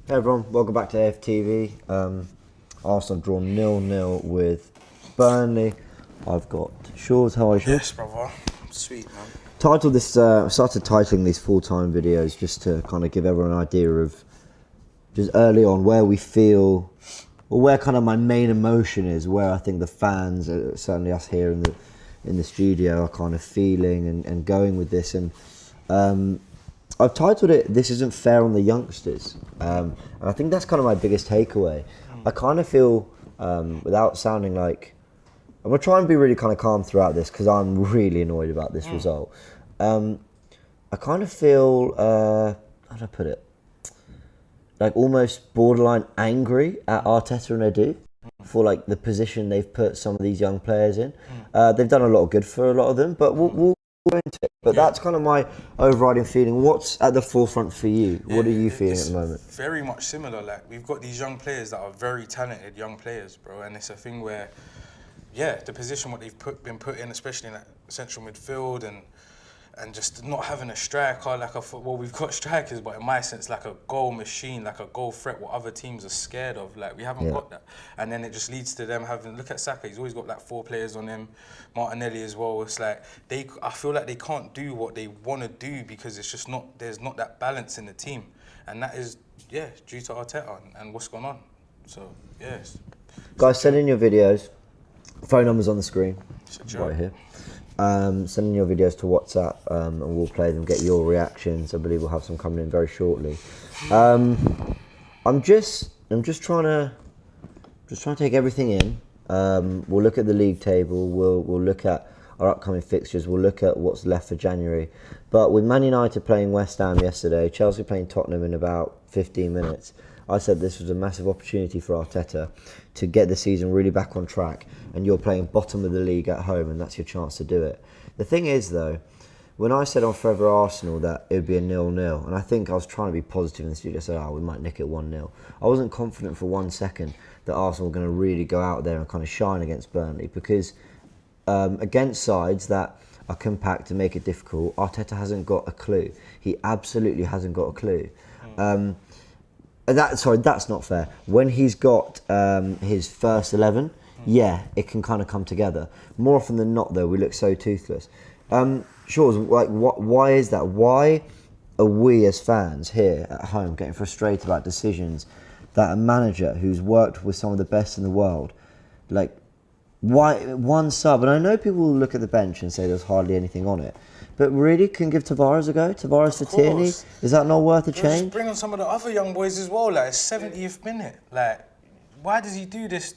Hey everyone, welcome back to AFTV. Arsenal drawn 0-0 with Burnley. I've got Shaw's. How are you, Shaw? Yes, brother. Sweet, man. Titled this, started titling these full-time videos just to kind of give everyone an idea of just early on where we feel, or where kind of my main emotion is, where I think the fans, certainly us here in the studio, are kind of feeling and going with this. And I've titled it "This Isn't Fair on the Youngsters," and I think that's kind of my biggest takeaway. I kind of feel, without sounding like, I'm gonna try and be really kind of calm throughout this because I'm really annoyed about this result. I kind of feel, how do I put it? Like almost borderline angry at Arteta and Edu for like the position they've put some of these young players in. They've done a lot of good for a lot of them, but we'll go into it. But that's kind of my overriding feeling. What's at the forefront for you? What are you feeling at the moment? Very much similar. Like, we've got these young players that are very talented young players, bro. And it's a thing where, the position what they've been put in, especially in that central midfield and just not having a striker, well, we've got strikers, but in my sense, like a goal machine, like a goal threat, what other teams are scared of. Like, we haven't got that. And then it just leads to them having, look at Saka, he's always got like 4 players on him, Martinelli as well. It's like, I feel like they can't do what they want to do because it's just not, there's not that balance in the team. And that is, due to Arteta and what's going on. So, yes. Guys, send in your videos. Phone numbers on the screen, right here. Send in your videos to WhatsApp, and we'll play them. Get your reactions. I believe we'll have some coming in very shortly. I'm just trying to take everything in. We'll look at the league table. We'll look at our upcoming fixtures. We'll look at what's left for January. But with Man United playing West Ham yesterday, Chelsea playing Tottenham in about 15 minutes, I said this was a massive opportunity for Arteta to get the season really back on track, and you're playing bottom of the league at home, and that's your chance to do it. The thing is, though, when I said on Forever Arsenal that it would be a 0-0, and I think I was trying to be positive in the studio, said, we might nick it 1-0. I wasn't confident for 1 second that Arsenal were going to really go out there and kind of shine against Burnley, because against sides that are compact and make it difficult, Arteta hasn't got a clue. He absolutely hasn't got a clue. That's not fair. When he's got his first 11, it can kind of come together. More often than not, though, we look so toothless. Sure, like, why is that? Why are we as fans here at home getting frustrated about decisions that a manager who's worked with some of the best in the world, like, why one sub? And I know people will look at the bench and say there's hardly anything on it, but really, can give Tavares a go? Tavares for Tierney? Is that not worth a change? Just bring on some of the other young boys as well. Like, it's 70th minute. Like, why does he do this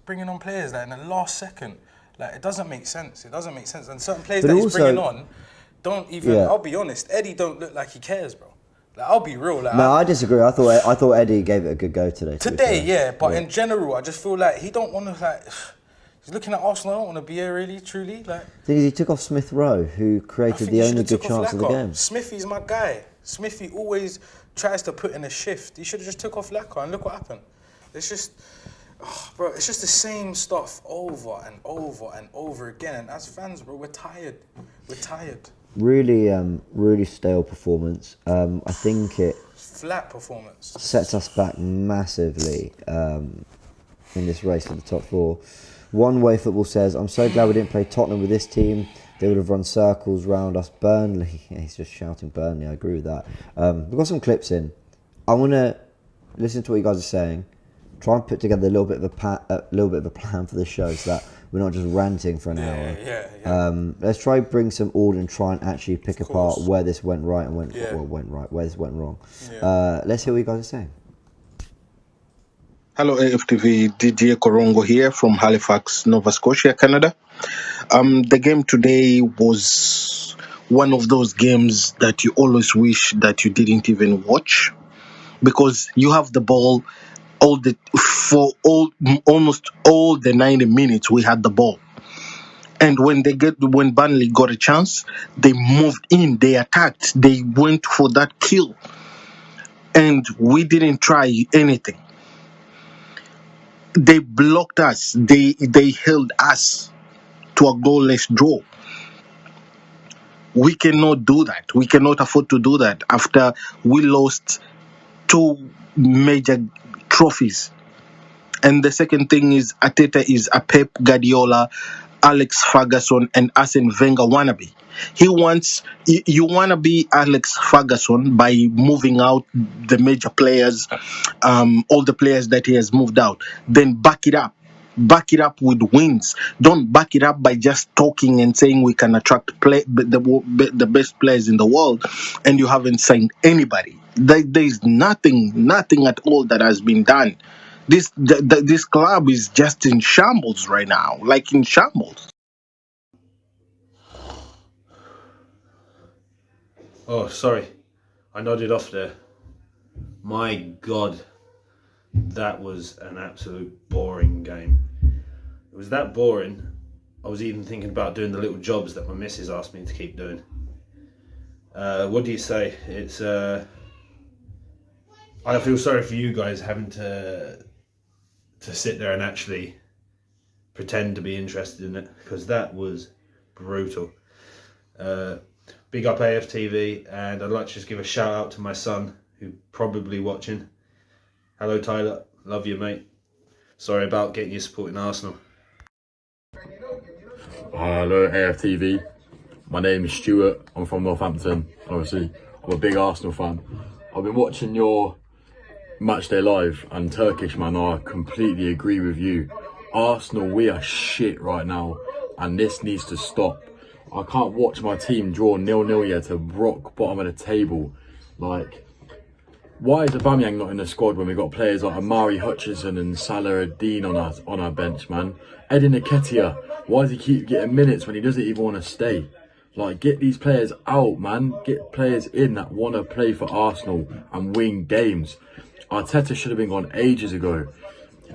bringing on players like in the last second? Like, it doesn't make sense. It doesn't make sense. And certain players that he's bringing on don't even. I'll be honest. Eddie don't look like he cares, bro. Like, I'll be real. Like, no, I disagree. I thought Eddie gave it a good go today. But in general, I just feel like he don't want to like. He's looking at Arsenal. I don't want to be here, really, truly. Like, the thing is, he took off Smith Rowe, who created the only good chance of the game. Smithy's my guy. Smithy always tries to put in a shift. He should have just took off Lacquer, and look what happened. It's just, bro, it's just the same stuff over and over and over again. And as fans, bro, we're tired. We're tired. Really stale performance. I think it flat performance sets us back massively in this race for the top 4. One Way Football says, I'm so glad we didn't play Tottenham with this team. They would have run circles round us. Burnley. Yeah, he's just shouting Burnley. I agree with that. We've got some clips in. I want to listen to what you guys are saying. Try and put together a little bit of a plan for the show so that we're not just ranting for an hour. Let's try bring some order and try and actually pick apart where this went right and where this went wrong. Let's hear what you guys are saying. Hello, AFTV. Didier Korongo here from Halifax, Nova Scotia, Canada. The game today was one of those games that you always wish that you didn't even watch, because you have the ball almost all the 90 minutes. We had the ball, and when Burnley got a chance, they moved in, they attacked, they went for that kill, and we didn't try anything. They blocked us. They held us to a goalless draw. We cannot do that. We cannot afford to do that after we lost 2 major trophies. And the second thing is Arteta is a Pep Guardiola, Alex Ferguson, and Arsene Wenger wannabe. He wants you want to be Alex Ferguson by moving out the major players, all the players that he has moved out. Then back it up. Back it up with wins. Don't back it up by just talking and saying we can attract the best players in the world, and you haven't signed anybody. There's nothing at all that has been done. This club is just in shambles right now, like in shambles. Oh, sorry. I nodded off there. My God, that was an absolute boring game. It was that boring, I was even thinking about doing the little jobs that my missus asked me to keep doing. What do you say? It's I feel sorry for you guys having to sit there and actually pretend to be interested in it, because that was brutal. Big up AFTV, and I'd like to just give a shout out to my son, who's probably watching. Hello Tyler, love you mate. Sorry about getting you supporting Arsenal. Hello AFTV, my name is Stuart, I'm from Northampton, obviously I'm a big Arsenal fan. I've been watching your matchday live, and Turkish man, I completely agree with you. Arsenal, we are shit right now, and this needs to stop. I can't watch my team draw 0-0 yet to rock bottom of the table. Like, why is Aubameyang not in the squad when we've got players like Amari Hutchinson and Salah Ad-Din on our bench, man? Eddie Nketiah, why does he keep getting minutes when he doesn't even want to stay? Like, get these players out, man. Get players in that want to play for Arsenal and win games. Arteta should have been gone ages ago.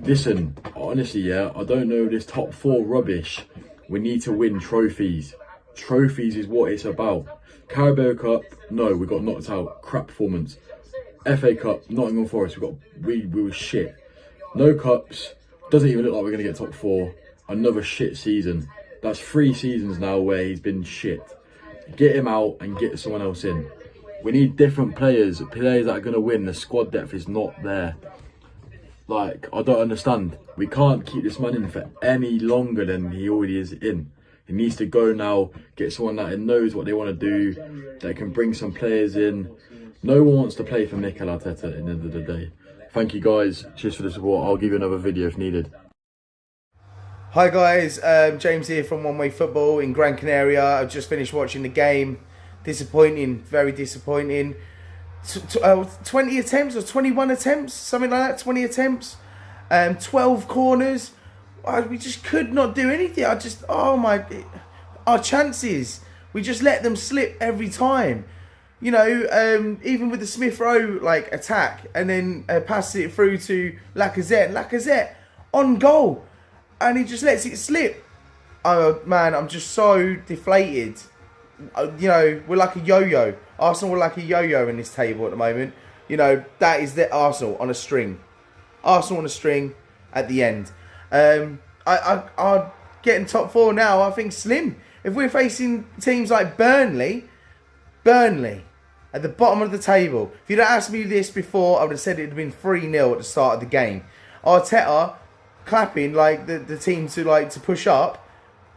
Listen, honestly, yeah, I don't know this top four rubbish. We need to win trophies. Trophies is what it's about. Carabao Cup, no, we got knocked out. Crap performance. FA Cup, Nottingham Forest, we were shit. No cups, doesn't even look like we're going to get top four. Another shit season. That's 3 seasons now where he's been shit. Get him out and get someone else in. We need different players that are going to win. The squad depth is not there. Like, I don't understand. We can't keep this man in for any longer than he already is in. He needs to go now, get someone that knows what they want to do, that can bring some players in. No one wants to play for Mikel Arteta at the end of the day. Thank you guys. Cheers for the support. I'll give you another video if needed. Hi guys, James here from One Way Football in Gran Canaria. I've just finished watching the game. Disappointing, very disappointing. 20 attempts or 21 attempts, something like that, 20 attempts. 12 corners. We just could not do anything. Our chances, we just let them slip every time. You know, even with the Smith Rowe attack and then pass it through to Lacazette on goal. And he just lets it slip. Oh man, I'm just so deflated. You know, we're like a yo-yo. Arsenal are like a yo-yo in this table at the moment. You know, that is the Arsenal on a string. Arsenal on a string at the end. I getting top 4 now, I think slim. If we're facing teams like Burnley at the bottom of the table. If you'd asked me this before, I would have said it would have been 3-0 at the start of the game. Arteta clapping the team to push up.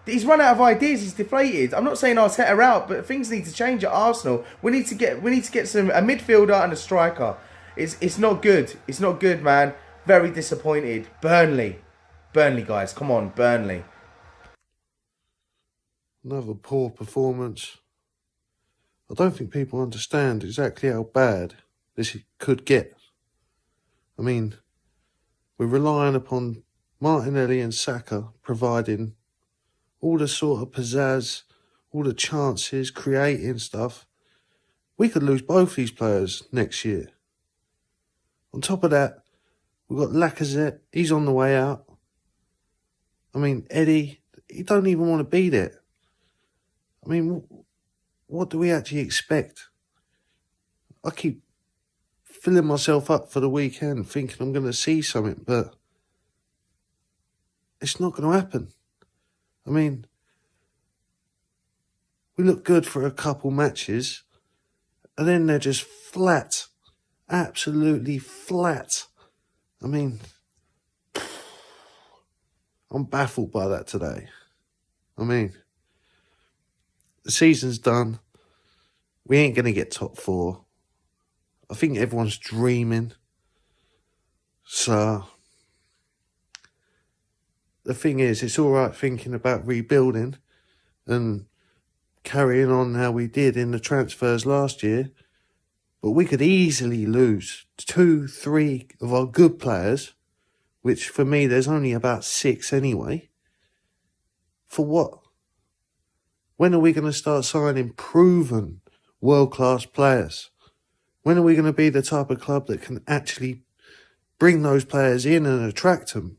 He's run out of ideas. He's deflated. I'm not saying Arteta out, but things need to change at Arsenal. We need to get a midfielder and a striker. It's not good. It's not good, man. Very disappointed. Burnley, guys, come on, Burnley. Another poor performance. I don't think people understand exactly how bad this could get. I mean, we're relying upon Martinelli and Saka providing all the sort of pizzazz, all the chances, creating stuff. We could lose both these players next year. On top of that, we've got Lacazette. He's on the way out. I mean, Eddie, he don't even want to be there. I mean, what do we actually expect? I keep filling myself up for the weekend thinking I'm going to see something, but it's not going to happen. I mean, we look good for a couple matches, and then they're just flat, absolutely flat. I mean, I'm baffled by that today. I mean, the season's done. We ain't going to get top 4. I think everyone's dreaming. So, the thing is, it's all right thinking about rebuilding and carrying on how we did in the transfers last year, but we could easily lose 2, 3 of our good players, which for me, there's only about 6 anyway. For what? When are we going to start signing proven world-class players? When are we going to be the type of club that can actually bring those players in and attract them?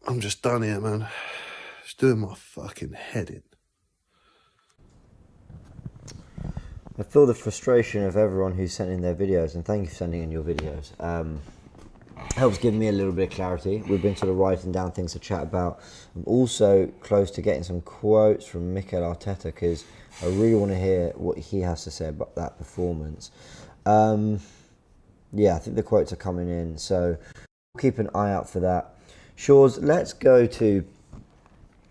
I'm just done here, man. It's doing my fucking head in. I feel the frustration of everyone who's sending their videos, and thank you for sending in your videos. Helps give me a little bit of clarity. We've been sort of writing down things to chat about. I'm also close to getting some quotes from Mikel Arteta, because I really want to hear what he has to say about that performance. Yeah, I think the quotes are coming in, so keep an eye out for that. Shores, let's go to...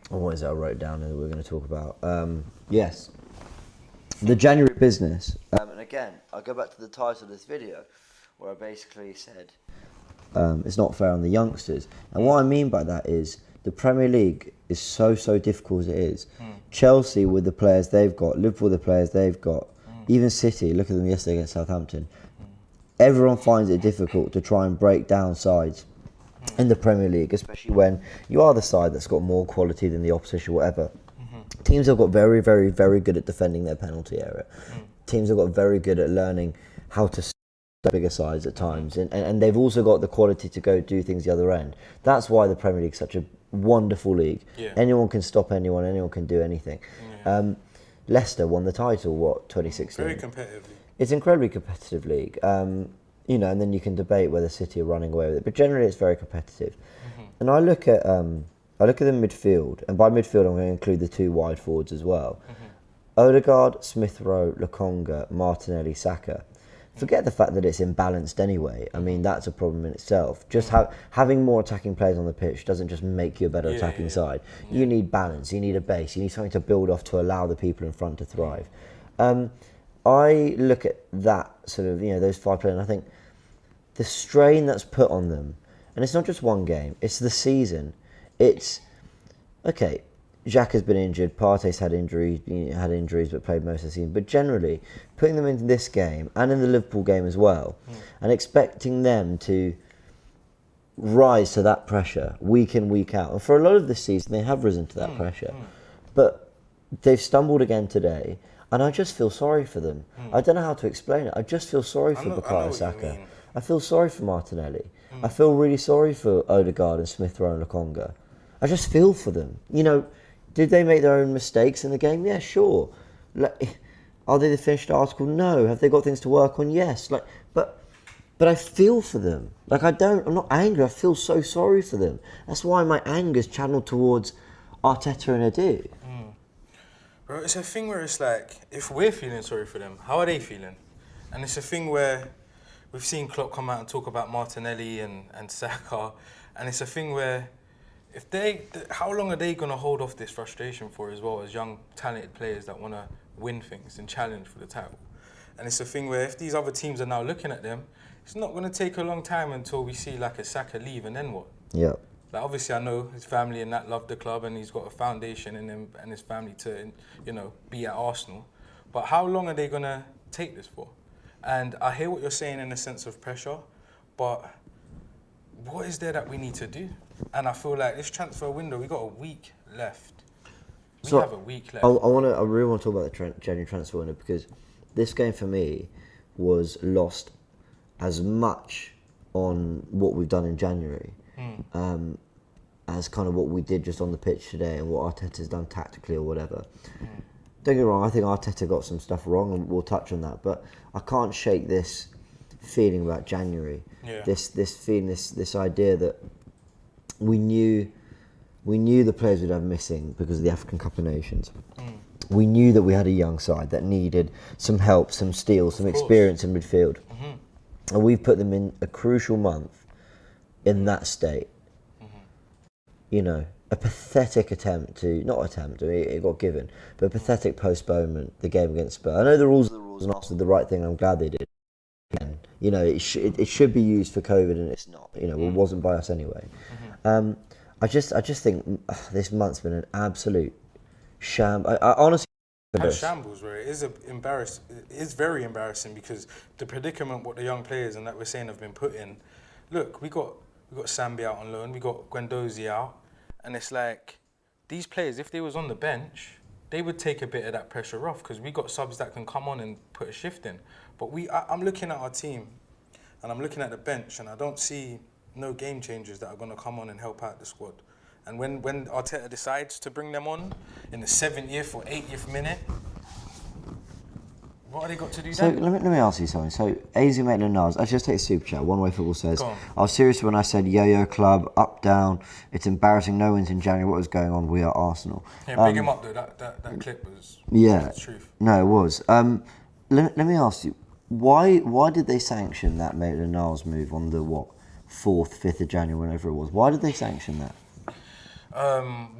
what is it I wrote down that we're going to talk about? Yes, the January business. And again, I'll go back to the title of this video, where I basically said it's not fair on the youngsters. And what I mean by that is the Premier League is so difficult as it is. Chelsea with the players they've got, Liverpool with the players they've got, even City, look at them yesterday against Southampton. Everyone finds it difficult to try and break down sides in the Premier League, especially when you are the side that's got more quality than the opposition, whatever. Teams have got very good at defending their penalty area. Teams have got very good at learning how to bigger sides at times, and they've also got the quality to go do things the other end. That's why the Premier League is such a wonderful league. Anyone can stop anyone can do anything. Leicester won the title, 2016? Very competitively. It's an incredibly competitive league. You know, and then you can debate whether City are running away with it, but generally it's very competitive. And I look at the midfield, and by midfield I'm going to include the 2 wide forwards as well. Odegaard, Smith Rowe, Lokonga, Martinelli, Saka. Forget the fact that it's imbalanced anyway. I mean, that's a problem in itself. Just having more attacking players on the pitch doesn't just make you a better attacking side. You need balance, you need a base, you need something to build off to allow the people in front to thrive. I look at that sort of, those 5 players, and I think the strain that's put on them, and it's not just one game, it's the season. It's, okay, Xhaka has been injured, Partey's had injuries but played most of the season, but generally, putting them in this game, and in the Liverpool game as well, and expecting them to rise to that pressure week in, week out, and for a lot of this season, they have risen to that pressure, but they've stumbled again today, and I just feel sorry for them. I don't know how to explain it. I just feel sorry for Bukayo Saka. I feel sorry for Martinelli. I feel really sorry for Odegaard and Smith Rowe and Lokonga. I just feel for them. Did they make their own mistakes in the game? Yeah, sure. Are they the finished article? No. Have they got things to work on? Yes. But I feel for them. I'm not angry. I feel so sorry for them. That's why my anger's channeled towards Arteta and Adu. Bro, it's a thing where it's like, if we're feeling sorry for them, how are they feeling? And it's a thing where we've seen Klopp come out and talk about Martinelli and Saka, and it's a thing where how long are they going to hold off this frustration for as well, as young, talented players that want to win things and challenge for the title? And it's a thing where if these other teams are now looking at them, it's not going to take a long time until we see like a Saka leave, and then what? Yeah. Like, obviously, I know his family and that love the club, and he's got a foundation in him and his family to, be at Arsenal. But how long are they going to take this for? And I hear what you're saying in the sense of pressure, but what is there that we need to do? And I feel like this transfer window, we got a week left. We have a week left. I really want to talk about the January transfer window, because this game for me was lost as much on what we've done in January as kind of what we did just on the pitch today and what Arteta's done tactically or whatever. Don't get me wrong, I think Arteta got some stuff wrong, and we'll touch on that, but I can't shake this feeling about January. This feeling, this idea that we knew the players we'd have missing because of the African Cup of Nations. we knew that we had a young side that needed some help, some steel, some experience in midfield. And we've put them in a crucial month in that state. You know, a pathetic it got given, but a pathetic postponement, the game against Spurs. I know the rules are the rules and Arsenal did the right thing, and I'm glad they did. You know, it should be used for COVID, and it's not. You know, it wasn't by us anyway. I just think this month's been an absolute I honestly. A shambles, where it is very embarrassing because the predicament what the young players and that we're saying have been put in. Look, we got Sambi out on loan, we got Guendouzi out, and it's like these players, if they was on the bench, they would take a bit of that pressure off because we got subs that can come on and put a shift in. But I'm looking at our team, and I'm looking at the bench, and I don't see no game changers that are going to come on and help out the squad. And when Arteta decides to bring them on in the 70th or 80th minute, what have they got to do So then? let me ask you something. So AZ Maitland-Niles, I just take a super chat. One Way Football says, I was serious when I said yo-yo club, up, down. It's embarrassing. No wins in January. What was going on? We are Arsenal. Yeah, big him up though. That clip was the truth. No, it was. Let me ask you, why did they sanction that Maitland-Niles move on the 4th, 5th of January, whenever it was? Why did they sanction that?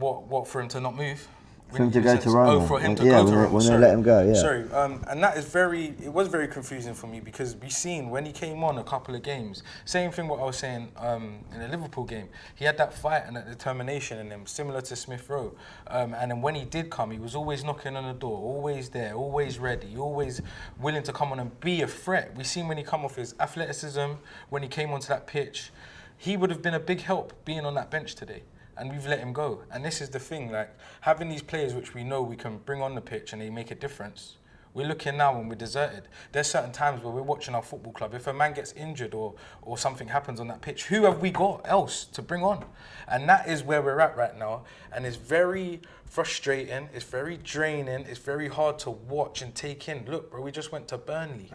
What for him to not move? For him to go to Roma. Oh, for him to go to Roma. When they let him go, yeah. Sorry, and that is it was very confusing for me because we seen when he came on a couple of games, same thing what I was saying in the Liverpool game, he had that fight and that determination in him, similar to Smith Rowe. And then when he did come, he was always knocking on the door, always there, always ready, always willing to come on and be a threat. We seen when he come off his athleticism, when he came onto that pitch, he would have been a big help being on that bench today. And we've let him go. And this is the thing, like, having these players which we know we can bring on the pitch and they make a difference. We're looking now when we're deserted. There's certain times where we're watching our football club. If a man gets injured or something happens on that pitch, who have we got else to bring on? And that is where we're at right now. And it's very frustrating. It's very draining. It's very hard to watch and take in. Look, bro, we just went to Burnley.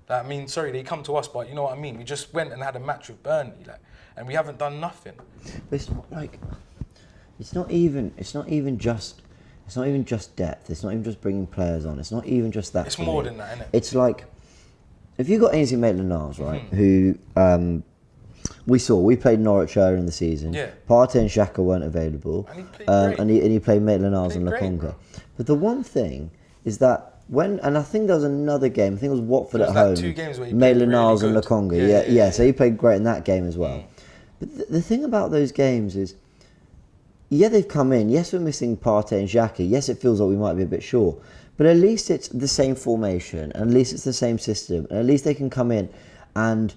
Like, I mean, sorry, they come to us, but you know what I mean? We just went and had a match with Burnley, like, and we haven't done nothing. But it's not like, it's not even just depth. It's not even just bringing players on. It's not even just that. It's more than that, isn't it? It's like, if you got AZ Maitland-Niles, right, who we played Norwich earlier in the season. Yeah. Partey and Xhaka weren't available, and he played great. and he played Maitland-Niles and Lokonga. But the one thing is that and I think there was another game, I think it was Watford at home. 2 games where he Maitland-Niles really and Lokonga, yeah. So he played great in that game as well. But the thing about those games is, they've come in. Yes, we're missing Partey and Xhaka. Yes, it feels like we might be a bit short. But at least it's the same formation. At least it's the same system. And at least they can come in and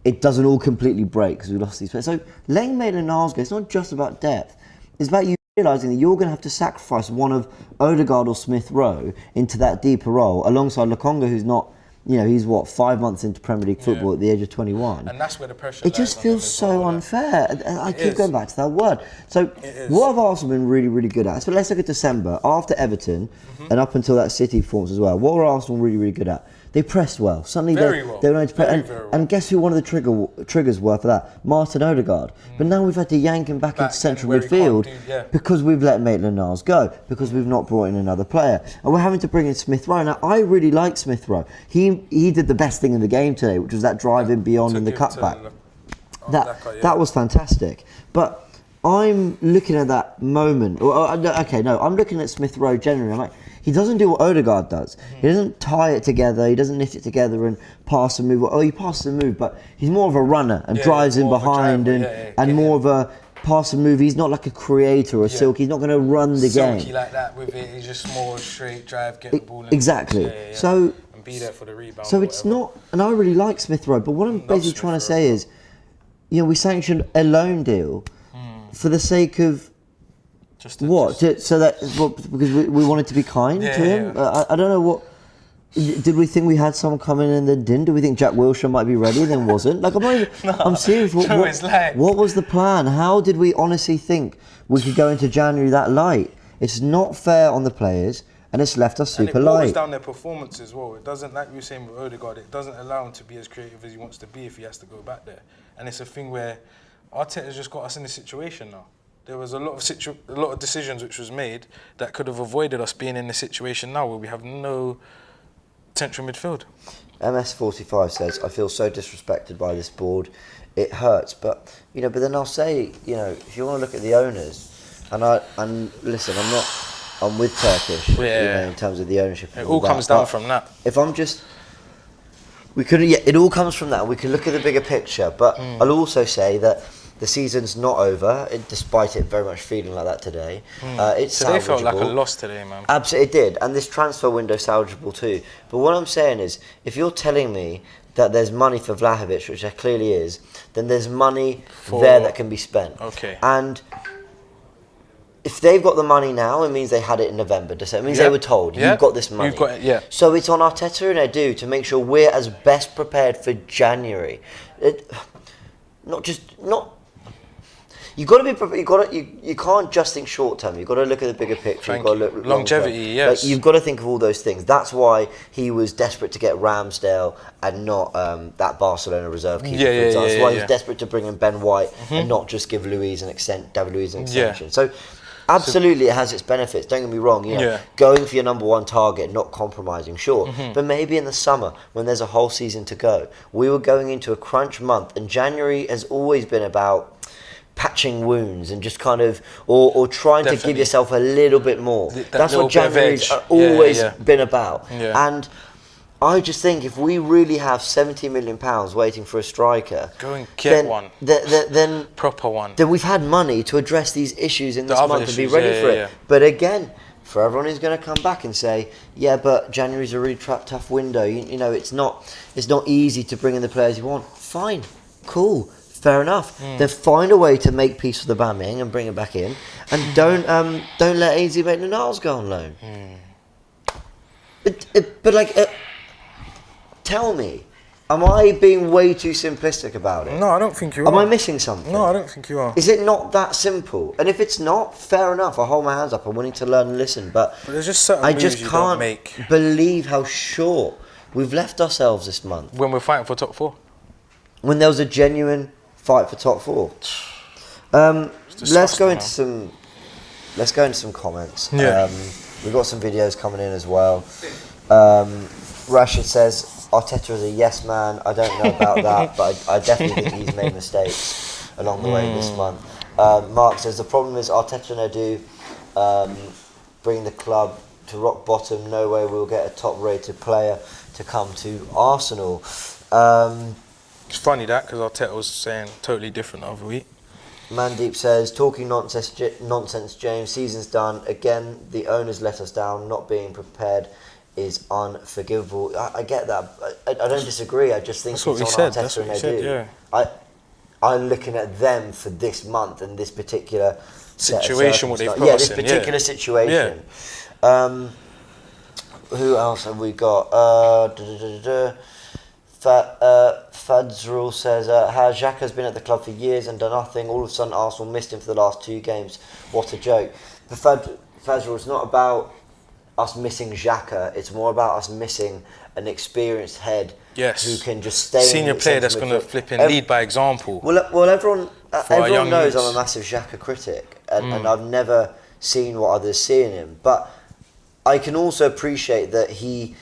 it doesn't all completely break because we lost these players. So letting Maitland-Niles go, it's not just about depth. It's about you realising that you're going to have to sacrifice one of Odegaard or Smith Rowe into that deeper role alongside Lokonga, who's not, he's 5 months into Premier League football at the age of 21. And that's where the pressure It just feels so unfair. I keep going back to that word. So what have Arsenal been really, really good at? So let's look at December. After Everton and up until that City performance as well, what were Arsenal really, really good at? They pressed well. Suddenly they were able to play. And guess who one of the triggers were for that? Martin Odegaard. But now we've had to yank him back into central midfield because we've let Maitland-Niles go, because we've not brought in another player. And we're having to bring in Smith Rowe. Now, I really like Smith Rowe. He did the best thing in the game today, which was that drive in beyond and the cutback. That was fantastic. But I'm looking at that moment. I'm looking at Smith Rowe generally. I'm like, he doesn't do what Odegaard does. He doesn't tie it together. He doesn't knit it together and pass and move. He passes and move, but he's more of a runner and drives in behind and more of a pass and move. He's not like a creator or Silk. He's not going to run the game. Silky like that with it. He's just more straight drive, get the ball in. Exactly. So and be there for the rebound. So it's not, and I really like Smith Rowe. But what I'm basically trying to say is, we sanctioned a loan deal for the sake of. Because we wanted to be kind to him? I don't know what. Did we think we had someone coming in and then didn't? Do we think Jack Wilshere might be ready and then wasn't? Like, I'm serious. What was the plan? How did we honestly think we could go into January that light? It's not fair on the players, and it's left us super light. And it waters down their performance as well. It doesn't, like you were saying with Odegaard, it doesn't allow him to be as creative as he wants to be if he has to go back there. And it's a thing where Arteta's just got us in this situation now. There was a lot of decisions which was made that could have avoided us being in the situation now where we have no central midfield. MS45 says, I feel so disrespected by this board. It hurts. But then I'll say, if you want to look at the owners, and listen, I'm with Turkish, in terms of the ownership. It all comes down from that. If I'm just, it all comes from that. We can look at the bigger picture, but I'll also say that the season's not over, despite it very much feeling like that today. It's Today salvageable. felt like a loss today, man. Absolutely, it did. And this transfer window salvageable too. But what I'm saying is, if you're telling me that there's money for Vlahovic, which there clearly is, then there's money there that can be spent. Okay. And if they've got the money now, it means they had it in November, December. It means they were told, you've got this money. You've got it, yeah. So it's on Arteta and Edu to make sure we're as best prepared for January. You got to be prepared. You can't just think short term. You've got to look at the bigger picture. You've got to look longevity. Yes, you've got to think of all those things. That's why he was desperate to get Ramsdale and not that Barcelona reserve keeper. That's why he was desperate to bring in Ben White and not just give David Luiz an extension. So absolutely, it has its benefits. Don't get me wrong. Going for your number one target, not compromising, sure. But maybe in the summer, when there's a whole season to go, we were going into a crunch month, and January has always been about patching wounds and just kind of or trying to give yourself a little bit more. That's what January's always been about. And I just think if we really have £70 million waiting for a striker, go and get one. Then proper one. Then we've had money to address these issues in this month and be ready for it. But again, for everyone who's going to come back and say, yeah, but January's a really tough window. It's not easy to bring in the players you want. Fine, cool. Fair enough. Then find a way to make peace with Aubameyang and bring him back in, and don't let AZ Maitland-Niles go on loan. But tell me, am I being way too simplistic about it? No, I don't think you are. Am I missing something? No, I don't think you are. Is it not that simple? And if it's not, fair enough. I hold my hands up. I'm willing to learn and listen. But there's just certain I moves just you can't don't make. believe how short we've left ourselves this month. When we're fighting for top four. When there was a genuine fight for top four. Let's go into some comments. We've got some videos coming in as well. Rashid says Arteta is a yes man. I don't know about that, but I definitely think he's made mistakes along the way this month. Mark says the problem is Arteta and Edu bring the club to rock bottom. No way we'll get a top rated player to come to Arsenal. It's funny that, because Arteta was saying totally different the other week. Mandeep says, talking nonsense, James. Season's done. Again, the owners let us down. Not being prepared is unforgivable. I get that. I don't disagree. I just think it's on Arteta and Edu. I'm looking at them for this month and this particular situation. What they've put this particular situation. Who else have we got? Fadzrul says, how Xhaka's been at the club for years and done nothing. All of a sudden, Arsenal missed him for the last 2 games. What a joke. But Fadzrul, it's not about us missing Xhaka. It's more about us missing an experienced head who can just stay. Senior player that's going to flip and lead by example. Well, everyone knows I'm a massive Xhaka critic, and I've never seen what others see in him. But I can also appreciate that he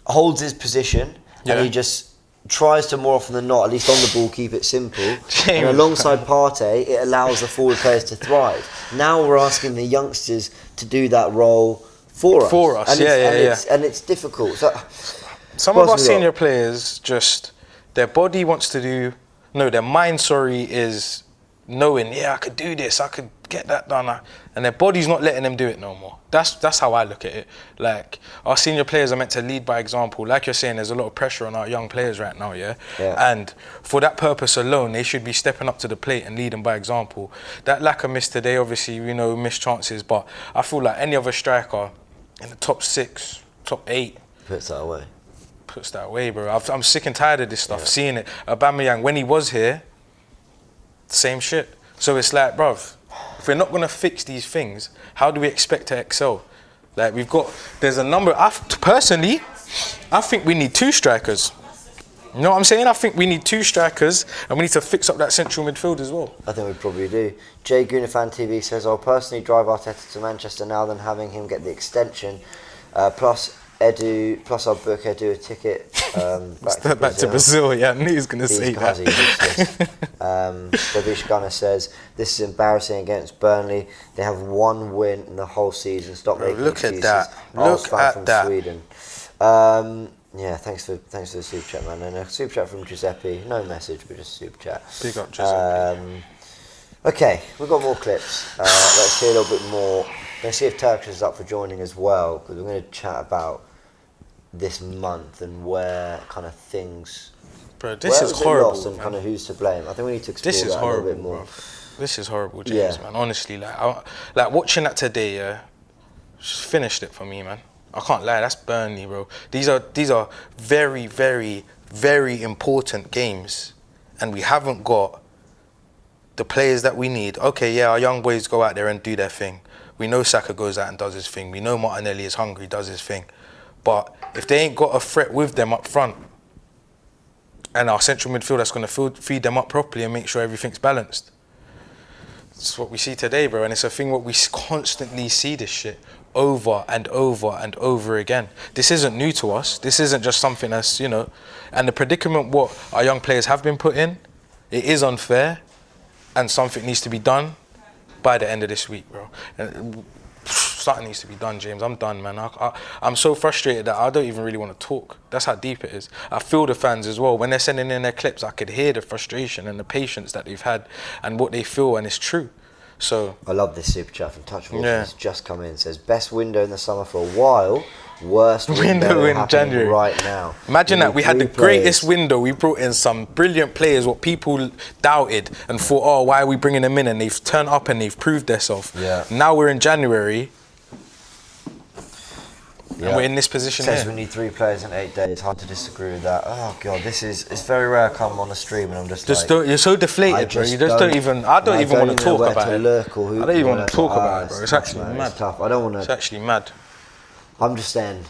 holds his position. And he just tries to, more often than not, at least on the ball, keep it simple. And alongside Partey, it allows the forward players to thrive. Now we're asking the youngsters to do that role for us. And it's difficult. So, some of our senior players, just their body wants to do, their mind, is knowing, I could do this, I could get that done, and their body's not letting them do it no more. That's how I look at it. Like, our senior players are meant to lead by example. Like you're saying, there's a lot of pressure on our young players right now, and for that purpose alone, they should be stepping up to the plate and leading by example. That lack of miss today, obviously, missed chances, but I feel like any other striker in the top 6, top 8 puts that away, bro. I'm sick and tired of this stuff, seeing it. Aubameyang, when he was here, same shit. So it's like, bruv, if we're not going to fix these things, how do we expect to excel? Like, there's a number, personally, I think we need 2 strikers. You know what I'm saying? I think we need 2 strikers and we need to fix up that central midfield as well. I think we probably do. Jay Gunafan TV says, I'll personally drive Arteta to Manchester now than having him get the extension. Plus I'll book Edu a ticket back to Brazil. Yeah, I knew he was going to say that. Babish Gunner says, this is embarrassing against Burnley. They have 1 win in the whole season. Stop making excuses. Look at that. Look at that. Sweden. Yeah, thanks for the super chat, man. And a super chat from Giuseppe. No message, but just super chat. Big up, Giuseppe. Okay, we've got more clips. Let's see a little bit more. Let's see if Turkish is up for joining as well, because we're going to chat about this month and where kind of things. Bro, this is horrible. Lost and kind of who's to blame. I think we need to explore that a little bit more. Bro. This is horrible, James, man. Honestly, like watching that today, just finished it for me, man. I can't lie, that's Burnley, bro. These are very, very, very important games, and we haven't got the players that we need. Okay, yeah, our young boys go out there and do their thing. We know Saka goes out and does his thing. We know Martinelli is hungry, does his thing. But if they ain't got a threat with them up front, and our central midfield that's going to feed them up properly and make sure everything's balanced. It's what we see today, bro, and it's a thing what we constantly see this shit over and over and over again. This isn't new to us. This isn't just something that's, and the predicament what our young players have been put in, it is unfair, and something needs to be done by the end of this week, bro. And something needs to be done, James. I'm done, man. I'm so frustrated that I don't even really want to talk. That's how deep it is. I feel the fans as well. When they're sending in their clips, I could hear the frustration and the patience that they've had and what they feel, and it's true. So I love this super chat from Touch Force. It's just come in. Says, best window in the summer for a while, worst window in January right now. Imagine that. We had the greatest window. We brought in some brilliant players, what people doubted and thought, oh, why are we bringing them in? And they've turned up and they've proved themselves. Yeah. Now we're in January. And we're in this position Says here. we need 3 players in 8 days. Hard to disagree with that. Oh god, it's very rare I come on a stream and I'm just like, you're so deflated, bro. You just don't even. I don't even want to talk about it. I don't even want to talk about it, bro. It's actually mad. It's tough. I don't want to. It's actually mad. I'm just staying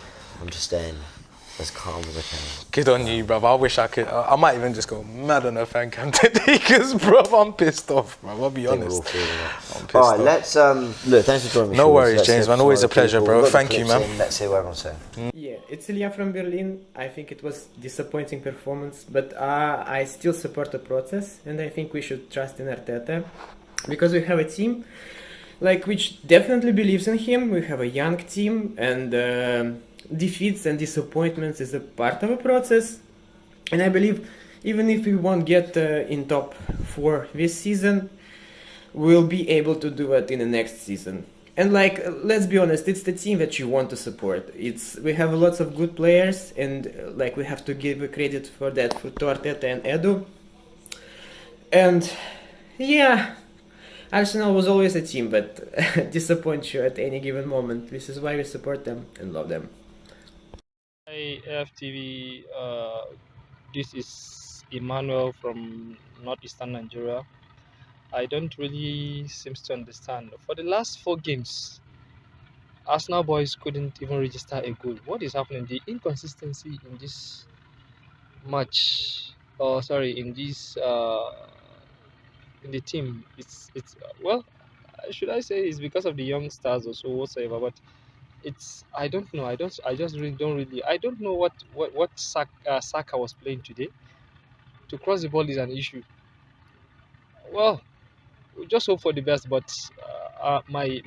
as calm as I can. Good on you, bruv. I wish I could. I might even just go mad on a fan cam today, because, bruv, I'm pissed off, bruv. I'll be honest. I'm pissed off. Let's look. Thanks for joining me. No worries, James, man. Always a pleasure, bro. Thank you, man. Let's hear what everyone's saying. Yeah, it's Ilya from Berlin. I think it was disappointing performance, but I still support the process, and I think we should trust in Arteta, because we have a team which definitely believes in him. We have a young team, and defeats and disappointments is a part of a process, and I believe even if we won't get in top 4 this season, we'll be able to do it in the next season. And let's be honest, it's the team that you want to support. We have lots of good players, and we have to give credit for that to Arteta and Edu. And yeah, Arsenal was always a team that disappoints you at any given moment. This is why we support them and love them. Hi AFTV, this is Emmanuel from northeastern Nigeria. I don't really seem to understand. For the last 4 games, Arsenal boys couldn't even register a goal. What is happening? The inconsistency in this match, in this in the team, it's should I say it's because of the young stars or so whatsoever, but I don't know. I don't know what Saka was playing today. To cross the ball is an issue. Well, we just hope for the best, but my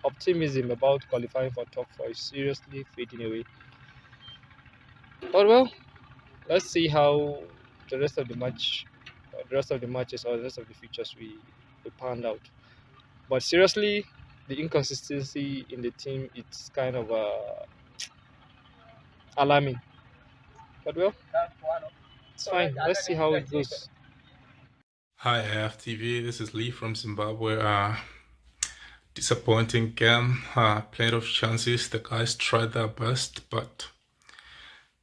optimism about qualifying for top 4 is seriously fading away. But well, let's see how the rest of the matches or the rest of the features we panned out. But seriously, the inconsistency in the team, it's kind of alarming. But well, it's fine. Let's see how it goes. Hi AFTV, this is Lee from Zimbabwe. Disappointing game, plenty of chances. The guys tried their best, but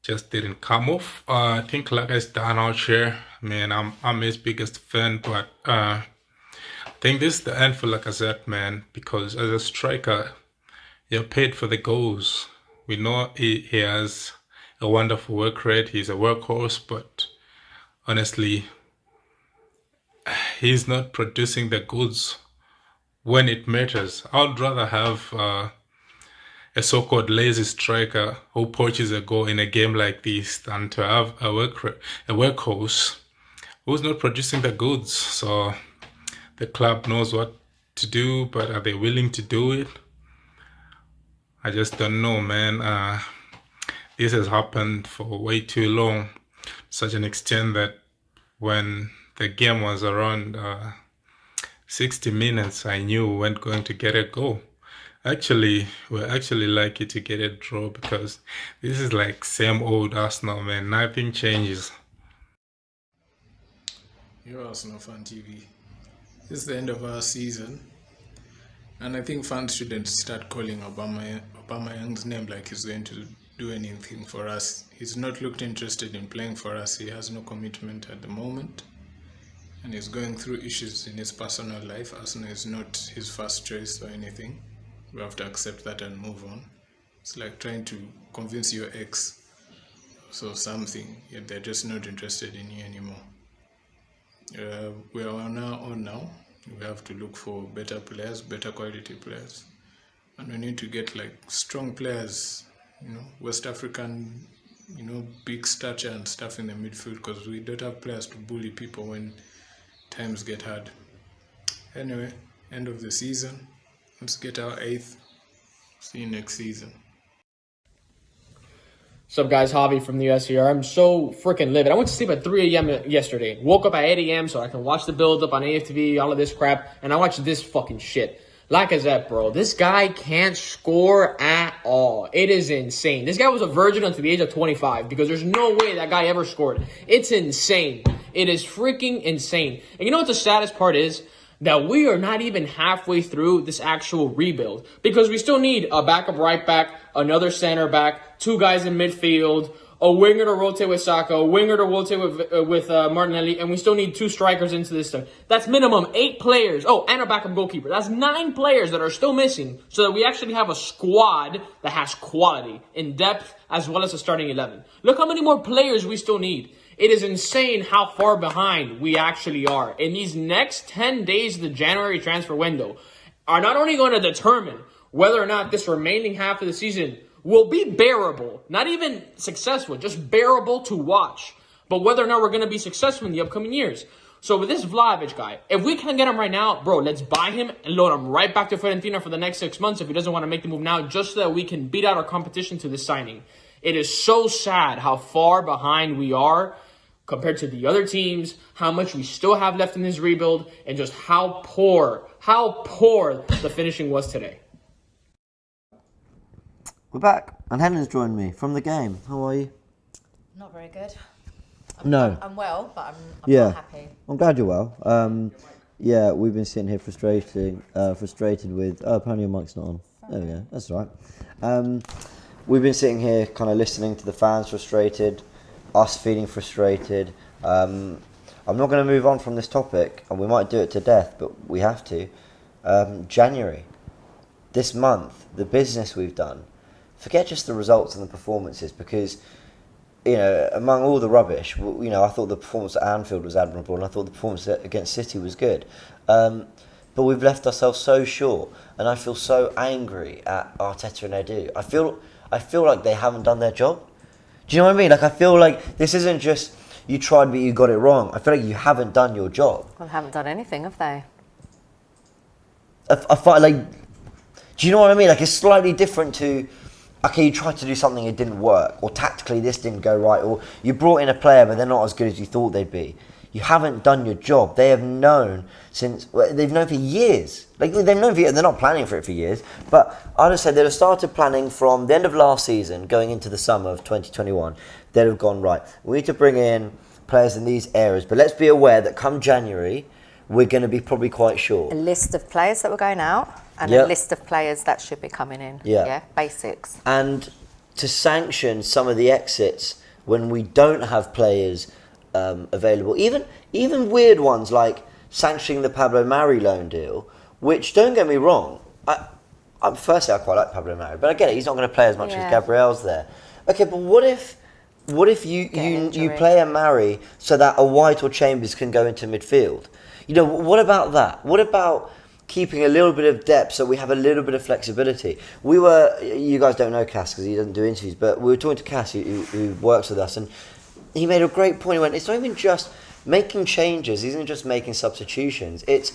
just didn't come off. I think Laga is done out here. Man, I'm his biggest fan, but I think this is the end for Lacazette, man, because as a striker, you're paid for the goals. We know he has a wonderful work rate. He's a workhorse, but honestly, he's not producing the goods when it matters. I'd rather have a so-called lazy striker who poaches a goal in a game like this than to have a workhorse who's not producing the goods. So the club knows what to do, but are they willing to do it? I just don't know, man. This has happened for way too long, such an extent that when the game was around 60 minutes, I knew we weren't going to get a goal. Actually, we're actually lucky to get a draw because this is like same old Arsenal, man. Nothing changes. You're Arsenal Fan TV. This is the end of our season, and I think fans shouldn't start calling Aubameyang's name like he's going to do anything for us. He's not looked interested in playing for us. He has no commitment at the moment, and he's going through issues in his personal life. Arsenal is not his first choice or anything. We have to accept that and move on. It's like trying to convince your ex or something, yet they're just not interested in you anymore. We are on now. We have to look for better players, better quality players, and we need to get like strong players, West African, big stature and stuff in the midfield, because we don't have players to bully people when times get hard. Anyway, end of the season. Let's get our 8th. See you next season. What's up, guys? Javi from the US here. I'm so freaking livid. I went to sleep at 3 a.m. yesterday. Woke up at 8 a.m. so I can watch the build-up on AFTV, all of this crap, and I watched this fucking shit. Lacazette, bro. This guy can't score at all. It is insane. This guy was a virgin until the age of 25 because there's no way that guy ever scored. It's insane. It is freaking insane. And you know what the saddest part is? That we are not even halfway through this actual rebuild because we still need a backup right back, another center back, 2 guys in midfield, a winger to rotate with Saka, a winger to rotate with Martinelli, and we still need 2 strikers into this stuff. That's minimum 8 players. Oh, and a backup goalkeeper. That's 9 players that are still missing so that we actually have a squad that has quality in depth as well as a starting 11. Look how many more players we still need. It is insane how far behind we actually are. And these next 10 days of the January transfer window are not only going to determine whether or not this remaining half of the season will be bearable, not even successful, just bearable to watch, but whether or not we're going to be successful in the upcoming years. So with this Vlahovic guy, if we can't get him right now, bro, let's buy him and load him right back to Fiorentina for the next 6 months if he doesn't want to make the move now, just so that we can beat out our competition to this signing. It is so sad how far behind we are compared to the other teams, how much we still have left in this rebuild, and just how poor the finishing was today. We're back, and Helen's joined me from the game. How are you? Not very good. I'm well, but I'm not happy. I'm glad you're well. Yeah, we've been sitting here frustrated with... Oh, apparently your mic's not on. There we go, that's all right. We've been sitting here kind of listening to the fans frustrated, us feeling frustrated. I'm not going to move on from this topic, and we might do it to death, but we have to. January, this month, the business we've done, forget just the results and the performances, because, among all the rubbish, I thought the performance at Anfield was admirable, and I thought the performance against City was good. But we've left ourselves so short, and I feel so angry at Arteta and Edu. I feel like they haven't done their job. Do you know what I mean? Like, I feel like this isn't just you tried but you got it wrong. I feel like you haven't done your job. Well, they haven't done anything, have they? I find, like, do you know what I mean? Like, it's slightly different to, okay, you tried to do something, it didn't work, or tactically this didn't go right, or you brought in a player but they're not as good as you thought they'd be. You haven't done your job. They have known they've known for years. Like, they've known for years. They're not planning for it for years. But I'd have said they'd have started planning from the end of last season, going into the summer of 2021. They'd have gone, right, we need to bring in players in these areas. But let's be aware that come January, we're going to be probably quite short. A list of players that were going out and a list of players that should be coming in. Yeah, basics. And to sanction some of the exits when we don't have players available, even weird ones like sanctioning the Pablo Mari loan deal, which, don't get me wrong, firstly I quite like Pablo Mari, but I get it, he's not going to play as much as Gabriel's there. Okay, but what if What if you play a Mari so that a White or Chambers can go into midfield? You know, what about that? What about keeping a little bit of depth so we have a little bit of flexibility? You guys don't know Cass because he doesn't do interviews, but we were talking to Cass who works with us, and he made a great point. He went, it's not even just making changes, he isn't just making substitutions, it's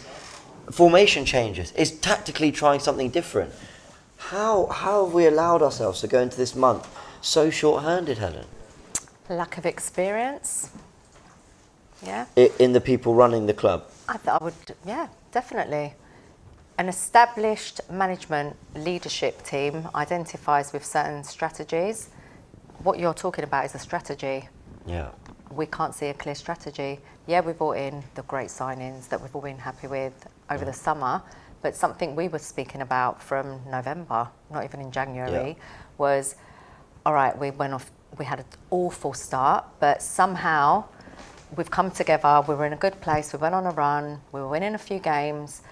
formation changes, it's tactically trying something different. How have we allowed ourselves to go into this month so short-handed, Helen? Lack of experience. Yeah. In the people running the club? I would, yeah, definitely. An established management leadership team identifies with certain strategies. What you're talking about is a strategy. Yeah. We can't see a clear strategy. Yeah, we brought in the great signings that we've all been happy with over the summer, but something we were speaking about from November, not even in January, was, all right, we had an awful start, but somehow we've come together, we were in a good place, we went on a run, we were winning a few games.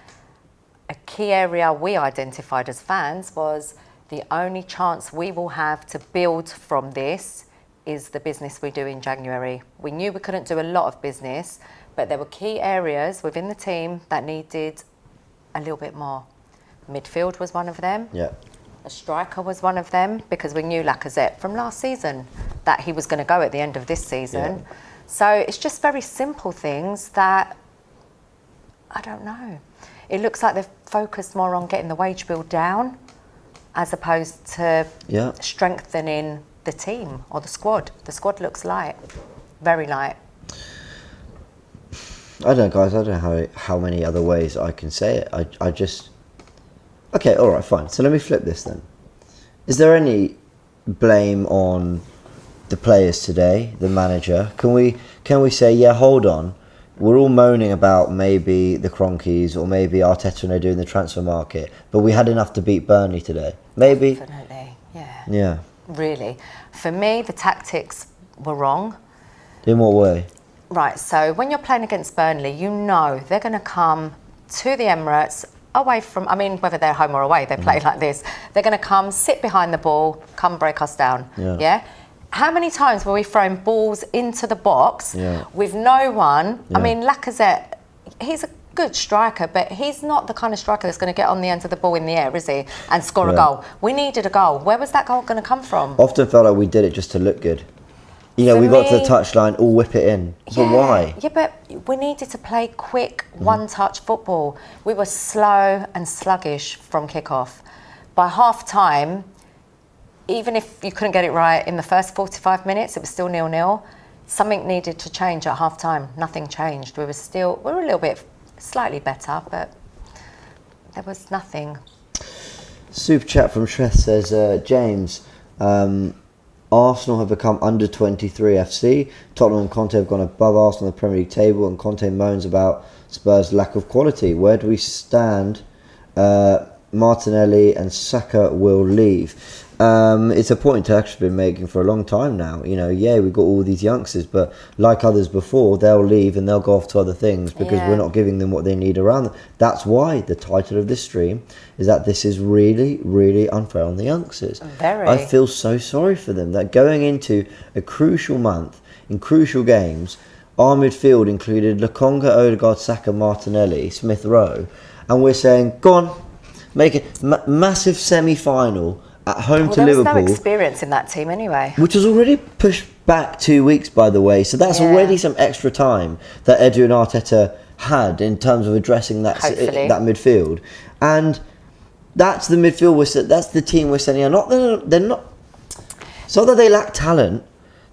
A key area we identified as fans was the only chance we will have to build from this is the business we do in January. We knew we couldn't do a lot of business, but there were key areas within the team that needed a little bit more. Midfield was one of them. Yeah. A striker was one of them, because we knew Lacazette from last season that he was going to go at the end of this season. Yeah. So it's just very simple things that, I don't know. It looks like they've focused more on getting the wage bill down as opposed to strengthening the team or the squad. The squad looks light, very light. I don't know, guys. I don't know how many other ways I can say it. I just... Okay, all right, fine. So let me flip this then. Is there any blame on the players today, the manager? Can we say, yeah, hold on, we're all moaning about maybe the Cronkies or maybe Arteta and they're doing the transfer market, but we had enough to beat Burnley today? Maybe? Definitely, yeah. Yeah. Really. For me, the tactics were wrong. In what way? Right, so when you're playing against Burnley, you know they're going to come to the Emirates away from, I mean, whether they're home or away, they play like this. They're going to come, sit behind the ball, come break us down. Yeah? How many times were we throwing balls into the box with no one? I mean, Lacazette, he's a good striker, but he's not the kind of striker that's going to get on the end of the ball in the air, is he? And score a goal. We needed a goal. Where was that goal going to come from? Often felt like we did it just to look good. You know, we got to the touchline, all whip it in. But why? Yeah, but we needed to play quick, one-touch football. We were slow and sluggish from kick-off. By half-time, even if you couldn't get it right in the first 45 minutes, it was still 0-0. Something needed to change at half-time. Nothing changed. We were a little bit slightly better, but there was nothing. Super chat from Shreth says, James, Arsenal have become under 23 FC. Tottenham and Conte have gone above Arsenal in the Premier League table, and Conte moans about Spurs' lack of quality. Where do we stand? Martinelli and Saka will leave. It's a point Turk's actually been making for a long time now. You know, we've got all these youngsters, but like others before, they'll leave and they'll go off to other things because we're not giving them what they need around them. That's why the title of this stream is that this is really, really unfair on the youngsters. Very. I feel so sorry for them that going into a crucial month in crucial games, our midfield included Lokonga, Odegaard, Saka, Martinelli, Smith Rowe, and we're saying, go on, make it massive semi-final at home to Liverpool. There was no experience in that team anyway. Which was already pushed back 2 weeks, by the way. So that's already some extra time that Edu and Arteta had in terms of addressing that midfield. And that's the midfield. That's the team we're sending out. They're not. It's not that they lack talent.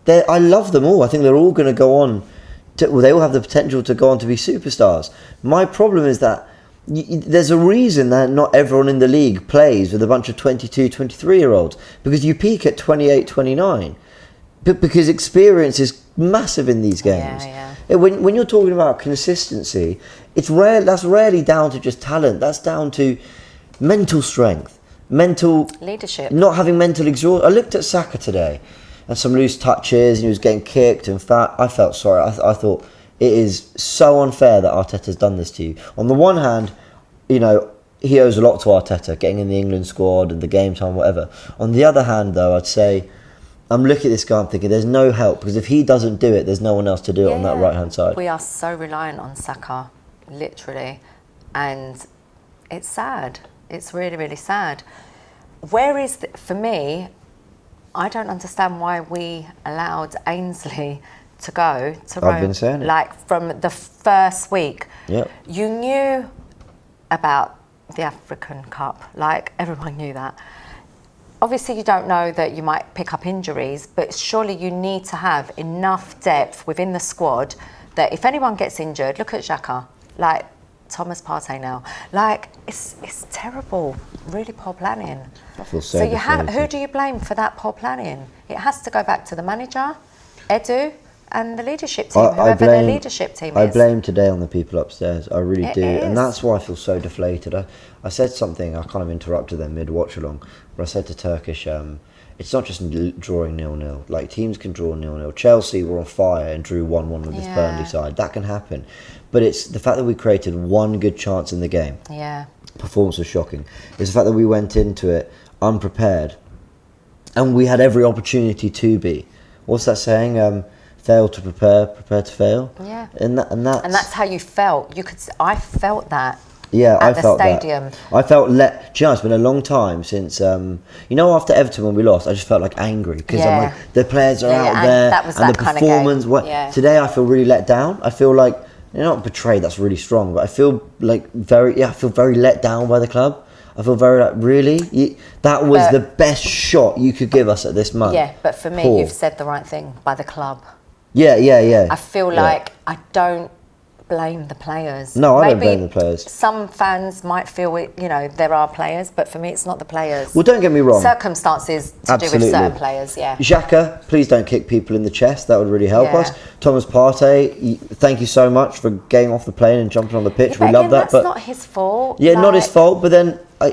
I love them all. I think they're all going to go on. They all have the potential to go on to be superstars. My problem is that there's a reason that not everyone in the league plays with a bunch of 22, 23-year-olds, because you peak at 28, 29. Because experience is massive in these games. When you're talking about consistency, it's rare. That's rarely down to just talent. That's down to mental strength, mental leadership, not having mental exhaustion. I looked at Saka today and some loose touches, and he was getting kicked. In fact, I felt sorry. I thought, it is so unfair that Arteta's done this to you. On the one hand, you know, he owes a lot to Arteta, getting in the England squad and the game time, whatever. On the other hand, though, I'd say I'm looking at this guy, I'm thinking there's no help, because if he doesn't do it, there's no one else to do it on that right-hand side. We are so reliant on Saka, literally, and it's sad. It's really, really sad. Where is, for me, I don't understand why we allowed Ainsley to go to Rome. I've been saying it. Like, from the first week. Yep. You knew about the African Cup, like, everyone knew that. Obviously, you don't know that you might pick up injuries, but surely you need to have enough depth within the squad that if anyone gets injured, look at Xhaka, like Thomas Partey now. Like, it's terrible, really poor planning. I feel so you deflated. who do you blame for that poor planning? It has to go back to the manager, Edu, and the leadership team, whoever the leadership team is. I blame today on the people upstairs. I really do. It And is. that's why I feel so deflated. I said something, I kind of interrupted them mid-watch along, but I said to Turkish, it's not just drawing 0-0. Like, teams can draw 0-0. Chelsea were on fire and drew 1-1 with this Burnley side. That can happen. But it's the fact that we created one good chance in the game. Yeah. Performance was shocking. It's the fact that we went into it unprepared. And we had every opportunity to be. What's that saying? Fail to prepare, prepare to fail. Yeah. And that's how you felt. I felt that. Yeah, at I the felt stadium. that. I felt do you know, it's been a long time since after Everton when we lost, I just felt like angry because I'm like, the players are out there that was and that the kind performance. of game. Today I feel really let down. I feel like not betrayed. That's really strong, but I feel like I feel very let down by the club. I feel very like, really? That was the best shot you could give us at this month. Yeah, but for me, you've said the right thing, by the club. Yeah. I feel like I don't blame the players. No, I don't blame the players. Some fans might feel there are players, but for me, it's not the players. Well, don't get me wrong. Circumstances to do with certain players, yeah. Xhaka, please don't kick people in the chest. That would really help us. Thomas Partey, thank you so much for getting off the plane and jumping on the pitch. Yeah, we love that. That's not his fault. Yeah, not his fault. But then I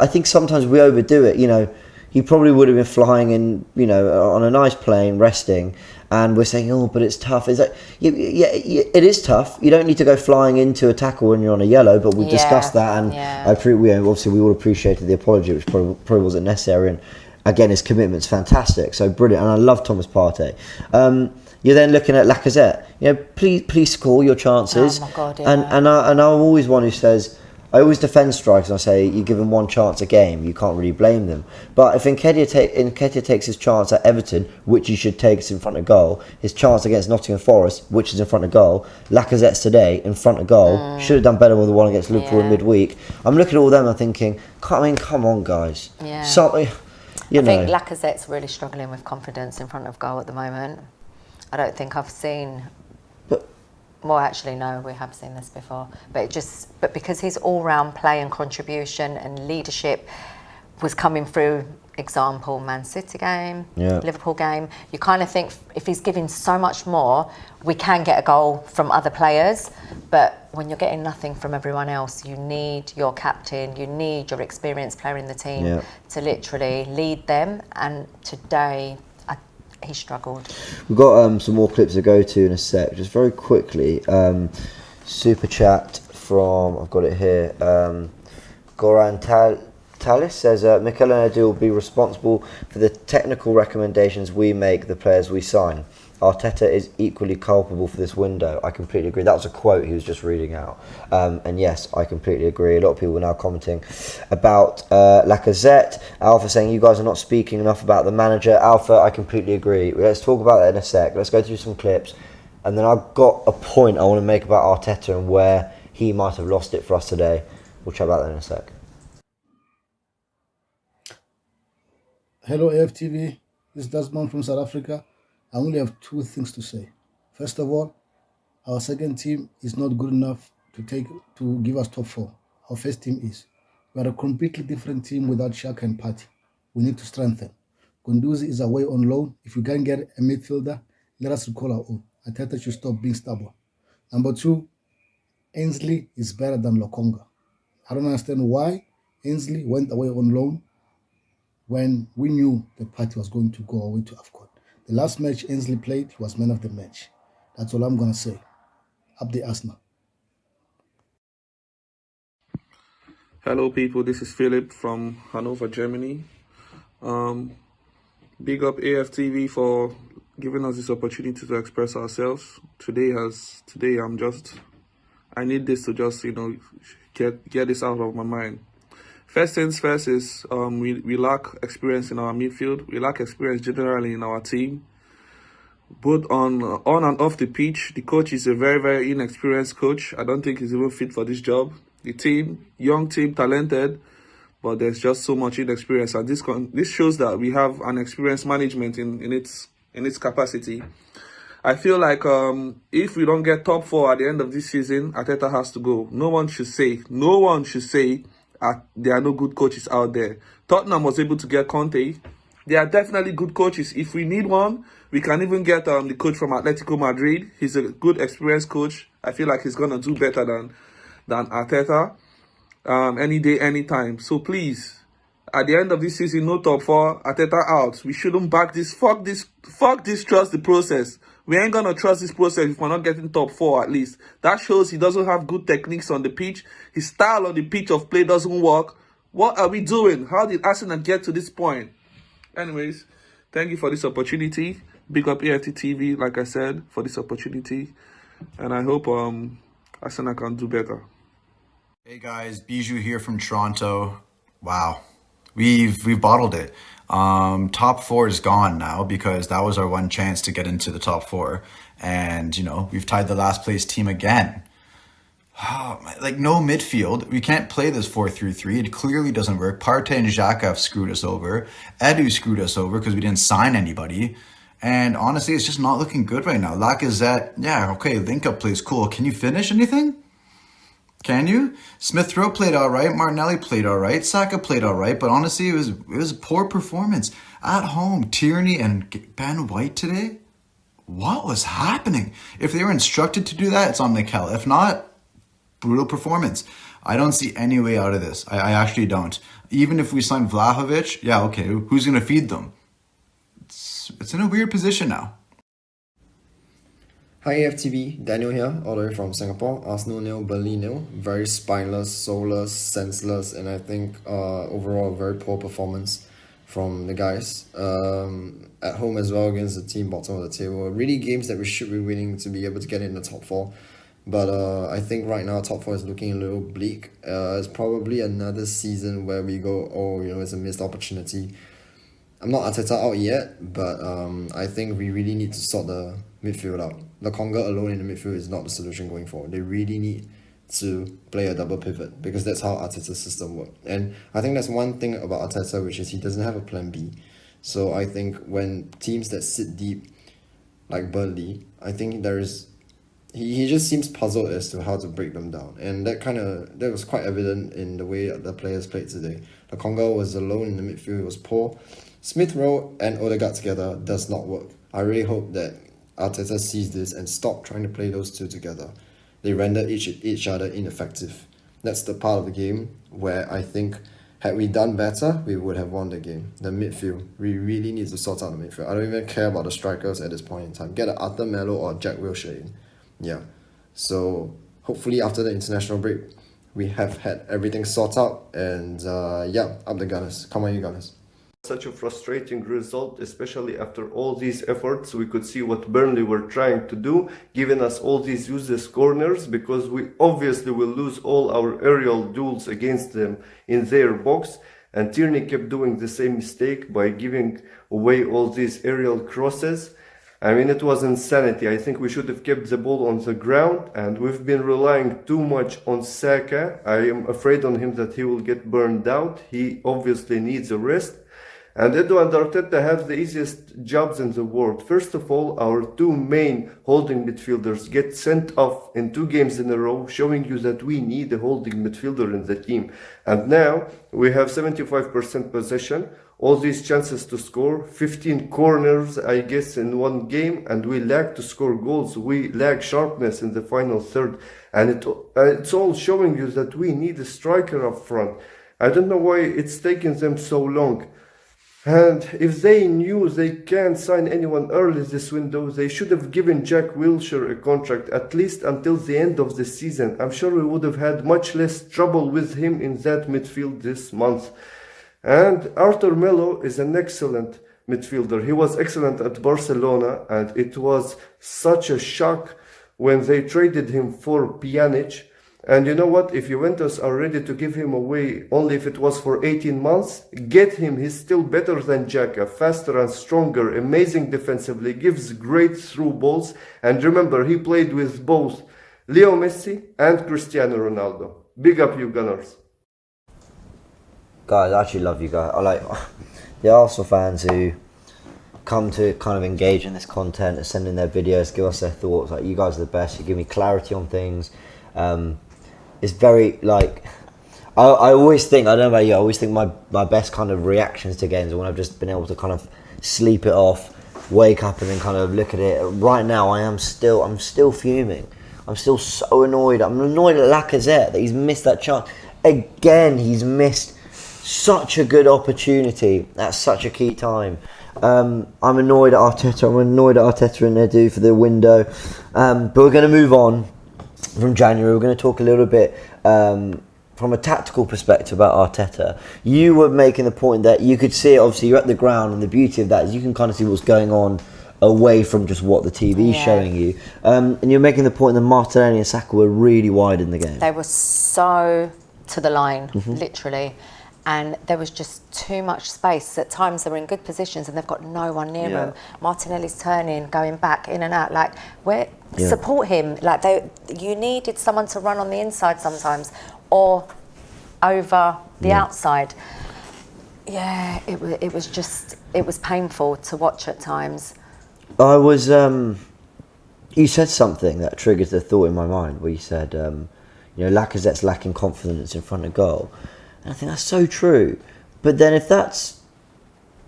think sometimes we overdo it. He probably would have been flying in, on a nice plane, resting. And we're saying, oh, but it's tough. It's like, it is tough. You don't need to go flying into a tackle when you're on a yellow, but we discussed that, and obviously we all appreciated the apology, which probably wasn't necessary. And again, his commitment's fantastic, so brilliant. And I love Thomas Partey. You're then looking at Lacazette. Please score your chances. Oh my God, yeah. And I'm always one who says, I always defend strikers and I say you give them one chance a game, you can't really blame them. But if Nketiah takes his chance at Everton, which he should take us in front of goal, his chance against Nottingham Forest, which is in front of goal, Lacazette's today in front of goal, should have done better with the one against Liverpool in midweek. I'm looking at all them and thinking, come on guys. Yeah. Something, I think Lacazette's really struggling with confidence in front of goal at the moment. I don't think I've seen... Well, actually, no, we have seen this before. But because his all-round play and contribution and leadership was coming through, example, Man City game, Liverpool game, you kind of think if he's giving so much more, we can get a goal from other players. But when you're getting nothing from everyone else, you need your captain, you need your experienced player in the team to literally lead them. And today... he struggled. We've got some more clips to go to in a sec. Just very quickly, super chat from, I've got it here, Goran Talis says, Mikel and Edu will be responsible for the technical recommendations we make, the players we sign. Arteta is equally culpable for this window. I completely agree. That was a quote he was just reading out. And yes, I completely agree. A lot of people are now commenting about Lacazette. Alpha saying, you guys are not speaking enough about the manager. Alpha, I completely agree. Let's talk about that in a sec. Let's go through some clips. And then I've got a point I want to make about Arteta and where he might have lost it for us today. We'll chat about that in a sec. Hello, AFTV. This is Desmond from South Africa. I only have two things to say. First of all, our second team is not good enough to give us top four. Our first team is. We are a completely different team without Xhaka and Partey. We need to strengthen. Gunduzi is away on loan. If we can't get a midfielder, let us recall our own. Arteta should stop being stubborn. Number two, Ainsley is better than Lokonga. I don't understand why Ainsley went away on loan when we knew the Partey was going to go away to AFCON. The last match Ainsley played, he was man of the match. That's all I'm going to say. Up the Arsenal. Hello people, this is Philip from Hanover, Germany. Big up AFTV for giving us this opportunity to express ourselves. I need this to just, get this out of my mind. First things first is we lack experience in our midfield. We lack experience generally in our team. Both on and off the pitch, the coach is a very, very inexperienced coach. I don't think he's even fit for this job. The team, young team, talented, but there's just so much inexperience. And this shows that we have an experienced management in its capacity. I feel like if we don't get top 4 at the end of this season, Arteta has to go. No one should say there are no good coaches out there. Tottenham was able to get Conte. There are definitely good coaches. If we need one, we can even get the coach from Atletico Madrid. He's a good, experienced coach. I feel like he's going to do better than Arteta any day, anytime. So please, at the end of this season, no top 4, Arteta out. We shouldn't back this. Fuck this, trust the process. We ain't going to trust this process if we're not getting top 4 at least. That shows he doesn't have good techniques on the pitch. His style on the pitch of play doesn't work. What are we doing? How did Arsenal get to this point? Anyways, thank you for this opportunity. Big up AFTV, like I said, for this opportunity. And I hope Arsenal can do better. Hey guys, Bijou here from Toronto. Wow, we've bottled it. Top 4 is gone now because that was our one chance to get into the top 4. And, we've tied the last place team again. Like, no midfield. We can't play this 4-3-3. It clearly doesn't work. Partey and Xhaka have screwed us over. Edu screwed us over because we didn't sign anybody. And honestly, it's just not looking good right now. Lacazette, yeah, okay, link-up plays cool. Can you finish anything? Can you? Smith Rowe played all right. Martinelli played all right. Saka played all right. But honestly, it was a poor performance. At home, Tierney and Ben White today? What was happening? If they were instructed to do that, it's on Mikel. If not, brutal performance. I don't see any way out of this. I actually don't. Even if we sign Vlahovic, yeah, okay, who's going to feed them? It's in a weird position now. Hi AFTV, Daniel here, all the way from Singapore. Arsenal nil, Burnley nil. Very spineless, soulless, senseless, and I think overall very poor performance from the guys. At home as well against the team bottom of the table. Really games that we should be winning to be able to get in the top 4. But I think right now top 4 is looking a little bleak. It's probably another season where we go, it's a missed opportunity. I'm not Arteta out yet, but I think we really need to sort the midfield out. The Conga alone in the midfield is not the solution going forward. They really need to play a double pivot because that's how Arteta's system works. And I think that's one thing about Arteta, which is he doesn't have a plan B. So I think when teams that sit deep, like Burnley, I think there is... He just seems puzzled as to how to break them down. And that was quite evident in the way the players played today. The Conga was alone in the midfield, it was poor. Smith Rowe and Odegaard together does not work. I really hope that Arteta sees this and stop trying to play those two together. They render each other ineffective. That's the part of the game where I think had we done better, we would have won the game. The midfield, we really need to sort out the midfield. I don't even care about the strikers at this point in time. Get an Arthur Melo or Jack Wilshere in. Yeah. So hopefully after the international break, we have had everything sorted out. And up the Gunners. Come on, you Gunners. Such a frustrating result, especially after all these efforts. We could see what Burnley were trying to do, giving us all these useless corners, because we obviously will lose all our aerial duels against them in their box. And Tierney kept doing the same mistake by giving away all these aerial crosses. I mean, it was insanity. I think we should have kept the ball on the ground, and we've been relying too much on Saka. I am afraid on him that he will get burned out. He obviously needs a rest. And Edu and Arteta have the easiest jobs in the world. First of all, our two main holding midfielders get sent off in 2 games in a row, showing you that we need a holding midfielder in the team. And now we have 75% possession, all these chances to score, 15 corners, I guess, in 1 game, and we lack to score goals. We lack sharpness in the final third. And it's all showing you that we need a striker up front. I don't know why it's taken them so long. And if they knew they can't sign anyone early this window, they should have given Jack Wilshere a contract at least until the end of the season. I'm sure we would have had much less trouble with him in that midfield this month. And Arthur Melo is an excellent midfielder. He was excellent at Barcelona, and it was such a shock when they traded him for Pjanic. And you know what? If Juventus are ready to give him away, only if it was for 18 months, get him. He's still better than Xhaka, faster and stronger, amazing defensively, gives great through balls. And remember, he played with both Leo Messi and Cristiano Ronaldo. Big up you Gunners. Guys, I actually love you guys. I like the Arsenal fans who come to kind of engage in this content and send in their videos, give us their thoughts. Like, you guys are the best. You give me clarity on things. It's very, like, I always think, I don't know about you, I always think my best kind of reactions to games are when I've just been able to kind of sleep it off, wake up and then kind of look at it. Right now, I'm still fuming. I'm still so annoyed. I'm annoyed at Lacazette that he's missed that chance. Again, he's missed such a good opportunity at such a key time. I'm annoyed at Arteta. I'm annoyed at Arteta and Edu for the window. But we're going to move on from January. We're going to talk a little bit from a tactical perspective about Arteta. You were making the point that you could see it, obviously you're at the ground, and the beauty of that is you can kind of see what's going on away from just what the TV is showing you. And you're making the point that Martinelli and Saka were really wide in the game. They were so to the line, literally. And there was just too much space. At times they were in good positions and they've got no one near them. Martinelli's turning, going back, in and out. Like, support him. Like, you needed someone to run on the inside sometimes, or over the outside. Yeah, it was painful to watch at times. I was, you said something that triggered the thought in my mind where you said, Lacazette's lacking confidence in front of goal. And I think that's so true. But then if that's,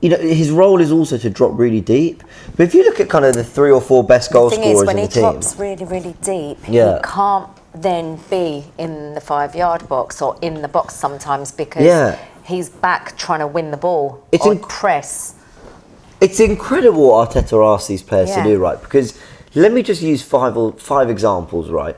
his role is also to drop really deep. But if you look at kind of the 3 or 4 best goal scorers in the team. The thing is, when he drops really, really deep, he can't then be in the 5-yard box or in the box sometimes because he's back trying to win the ball or press. It's incredible what Arteta asks these players to do, right? Because let me just use 5 examples, right?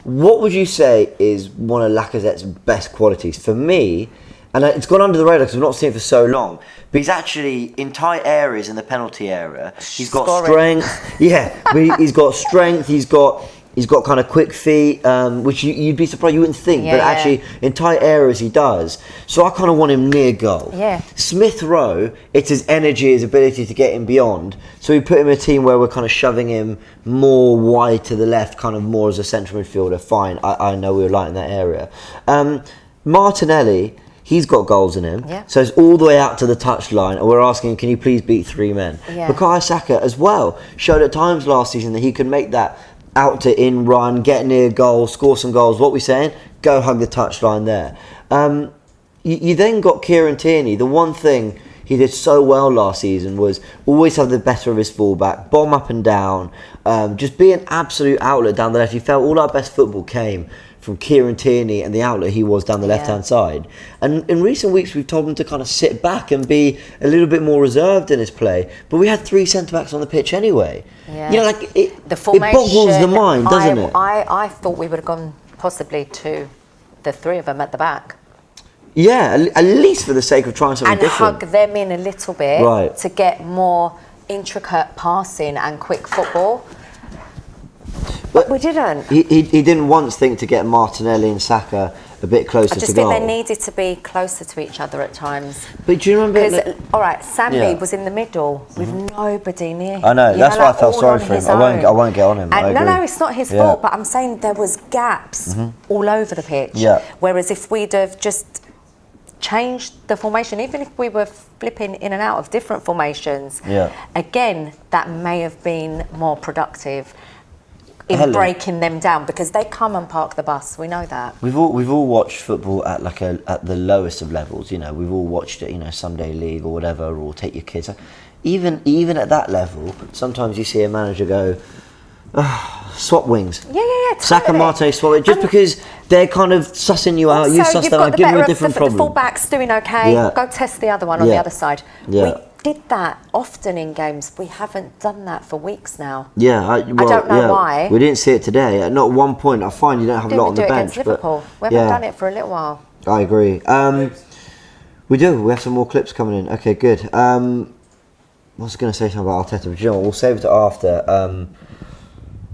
What would you say is one of Lacazette's best qualities? For me, and it's gone under the radar because we've not seen it for so long, but he's actually in tight areas in the penalty area. He's got strength. He's got strength. He's got kind of quick feet, which you'd be surprised you wouldn't think, but actually in tight areas he does. So I kind of want him near goal. Smith Rowe, it's his energy, his ability to get him beyond. So we put him in a team where we're kind of shoving him more wide to the left, kind of more as a central midfielder. Fine, I know we were light in that area. Martinelli, he's got goals in him, so it's all the way out to the touchline, and we're asking him, can you please beat 3 men? Bukayo Saka as well showed at times last season that he could make that out to in run, get near goal, score some goals. What we're saying, go hug the touchline there. You then got Kieran Tierney. The one thing he did so well last season was always have the better of his fullback, bomb up and down, just be an absolute outlet down the left. You felt all our best football came from Kieran Tierney and the outlet he was down the left-hand side. And in recent weeks, we've told him to kind of sit back and be a little bit more reserved in his play. But we had 3 centre-backs on the pitch anyway. The formation, it boggles the mind, doesn't it? I thought we would have gone possibly to the 3 of them at the back. Yeah, at least for the sake of trying something different. And hug them in a little bit to get more intricate passing and quick football. But we didn't. He didn't once think to get Martinelli and Saka a bit closer to goal. I just think they needed to be closer to each other at times. But do you remember? Because, all right, Sambi was in the middle with nobody near him. I know, that's why I felt sorry for him. I won't get on him. And no, it's not his fault, but I'm saying there was gaps all over the pitch. Whereas if we'd have just changed the formation, even if we were flipping in and out of different formations, again, that may have been more productive in breaking them down, because they come and park the bus. We know that. We've all watched football at at the lowest of levels. We've all watched it. Sunday league or whatever, or take your kids. Even at that level, sometimes you see a manager go, swap wings. Totally. Saka, Marte, swap it, just because they're kind of sussing you out. You suss them out, give them a different problem. The fullback's doing okay. Go test the other one on the other side. We did that often in games. We haven't done that for weeks now. I don't know why. We didn't see it today. At not one point. I find you don't have a lot on the bench. We Liverpool. We haven't done it for a little while. I agree. We do. We have some more clips coming in. Okay, good. was going to say something about Arteta, but you know what, we'll save it to after.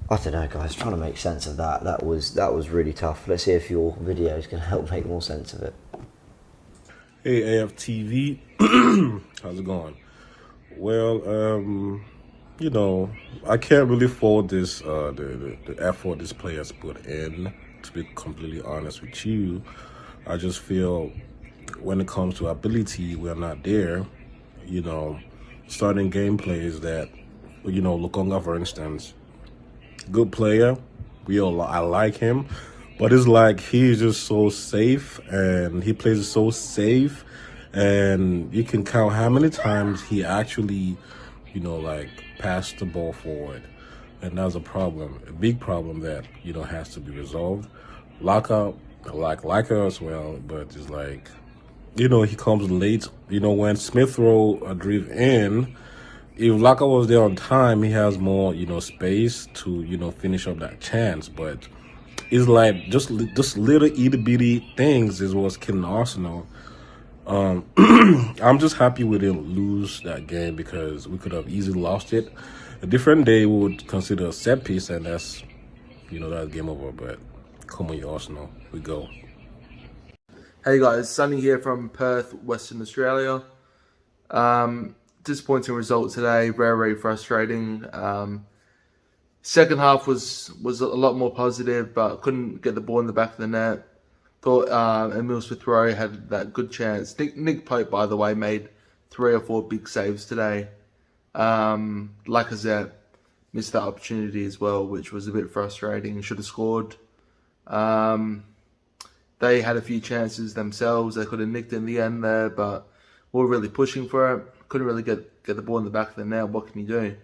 I don't know, guys. Trying to make sense of that. That was really tough. Let's see if your video is going to help make more sense of it. Hey, AFTV. How's it going? Well, you know, I can't really fault this the effort this player has put in. To be completely honest with you, I just feel when it comes to ability, we're not there. You know, starting gameplays that, you know, Lukonga, for instance, good player. I like him, but it's like he's just so safe and he plays so safe, and you can count how many times he actually, you know, like passed the ball forward, and that's a problem, a big problem that, you know, has to be resolved. Lockout, like as well, but it's like, you know, he comes late. You know, when Smith Rowe drove in, if Laka was there on time, he has more, you know, space to, you know, finish up that chance. But it's like just little itty bitty things is what's killing Arsenal. I'm just happy we didn't lose that game because we could have easily lost it. A different day we would consider a set piece, and that's, you know, that's game over. But come on, you Arsenal, we go. Hey guys, Sunny here from Perth, Western Australia. Disappointing result today, very frustrating. Second half was a lot more positive, but couldn't get the ball in the back of the net. Thought Emile Smith-Rowe had that good chance. Nick Pope, by the way, made 3 or 4 big saves today. Lacazette missed that opportunity as well, which was a bit frustrating. Should have scored. They had a few chances themselves. They could have nicked in the end there, but we were really pushing for it. Couldn't really get the ball in the back of the net. What can you do?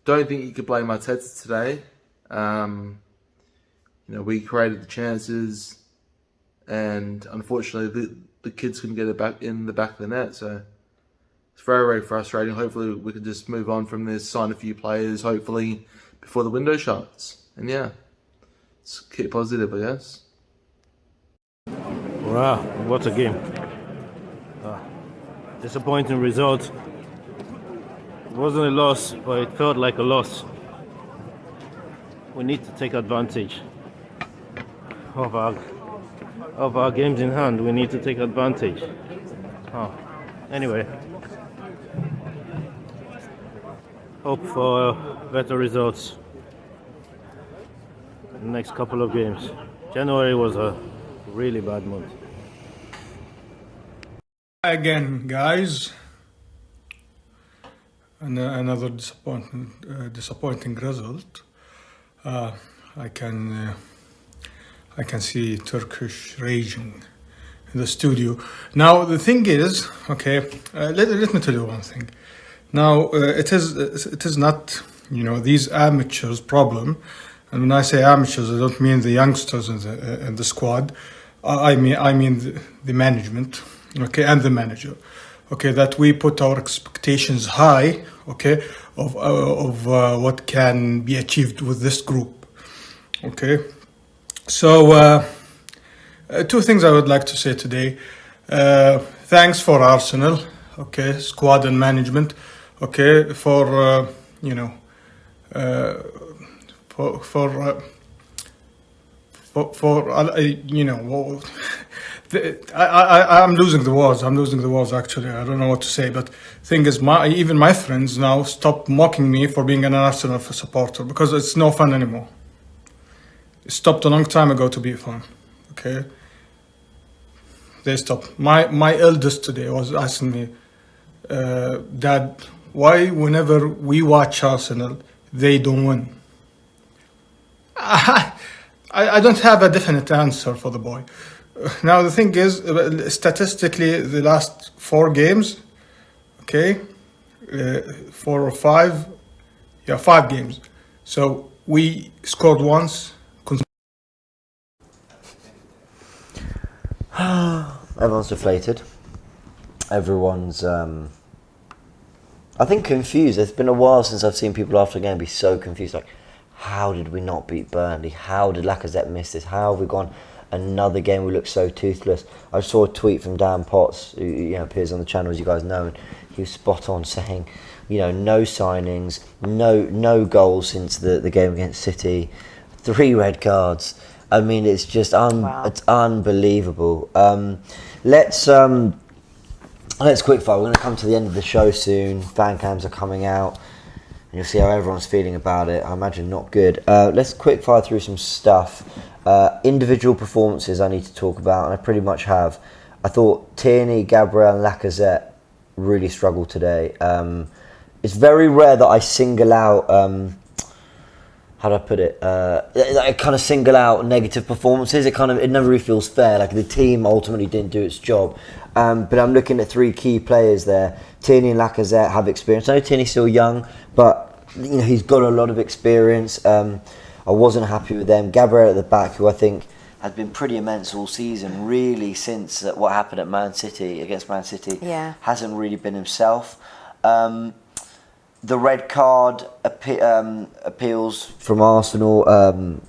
Don't think you could blame Arteta today. You know, we created the chances, and unfortunately, the kids couldn't get it back in the back of the net. So it's very frustrating. Hopefully, we can just move on from this, sign a few players, hopefully before the window shuts. And yeah, let's keep positive, I guess. Wow, what a game. Disappointing result. It wasn't a loss, but it felt like a loss. We need to take advantage of our games in hand. We need to take advantage. Anyway, hope for better results in the next couple of games. January was a really bad month. Again, guys, another disappointing result. I can see Turkish raging in the studio. Now the thing is, okay, let me tell you one thing. Now it is not, you know, these amateurs' problem. And when I say amateurs, I don't mean the youngsters in the squad. I mean the management, okay, and the manager, okay. That we put our expectations high, okay, of what can be achieved with this group, okay. So 2 things I would like to say today. Thanks for Arsenal, okay, squad and management, okay, for you know, you know, I'm losing the words actually. I don't know what to say, but thing is, even my friends now stop mocking me for being an Arsenal supporter because it's no fun anymore. It stopped a long time ago to be fun, okay? They stopped. My eldest today was asking me, Dad, why whenever we watch Arsenal, they don't win? I don't have a definite answer for the boy. Now the thing is, statistically, the last 4 games, okay, 4 or 5, 5 games. So we scored once. Everyone's deflated. Everyone's, I think, confused. It's been a while since I've seen people after a game be so confused. Like, how did we not beat Burnley? How did Lacazette miss this? How have we gone another game we look so toothless? I saw a tweet from Dan Potts, who appears on the channel, as you guys know, and he was spot on saying, you know, no signings, no goals since the game against City, 3 red cards. I mean, it's just it's unbelievable. Let's quickfire. We're going to come to the end of the show soon. Fan cams are coming out, and you'll see how everyone's feeling about it. I imagine not good. Let's quickfire through some stuff. Individual performances I need to talk about, and I pretty much have. I thought Tierney, Gabriel, and Lacazette really struggled today. It's very rare that I single out. How do I put it? I kind of single out negative performances. It never really feels fair. Like the team ultimately didn't do its job. But I'm looking at 3 key players there. Tierney and Lacazette have experience. I know Tierney's still young, but you know he's got a lot of experience. I wasn't happy with them. Gabriel at the back, who I think has been pretty immense all season, really since what happened at Man City against Man City. Yeah. Hasn't really been himself. The red card appeals from Arsenal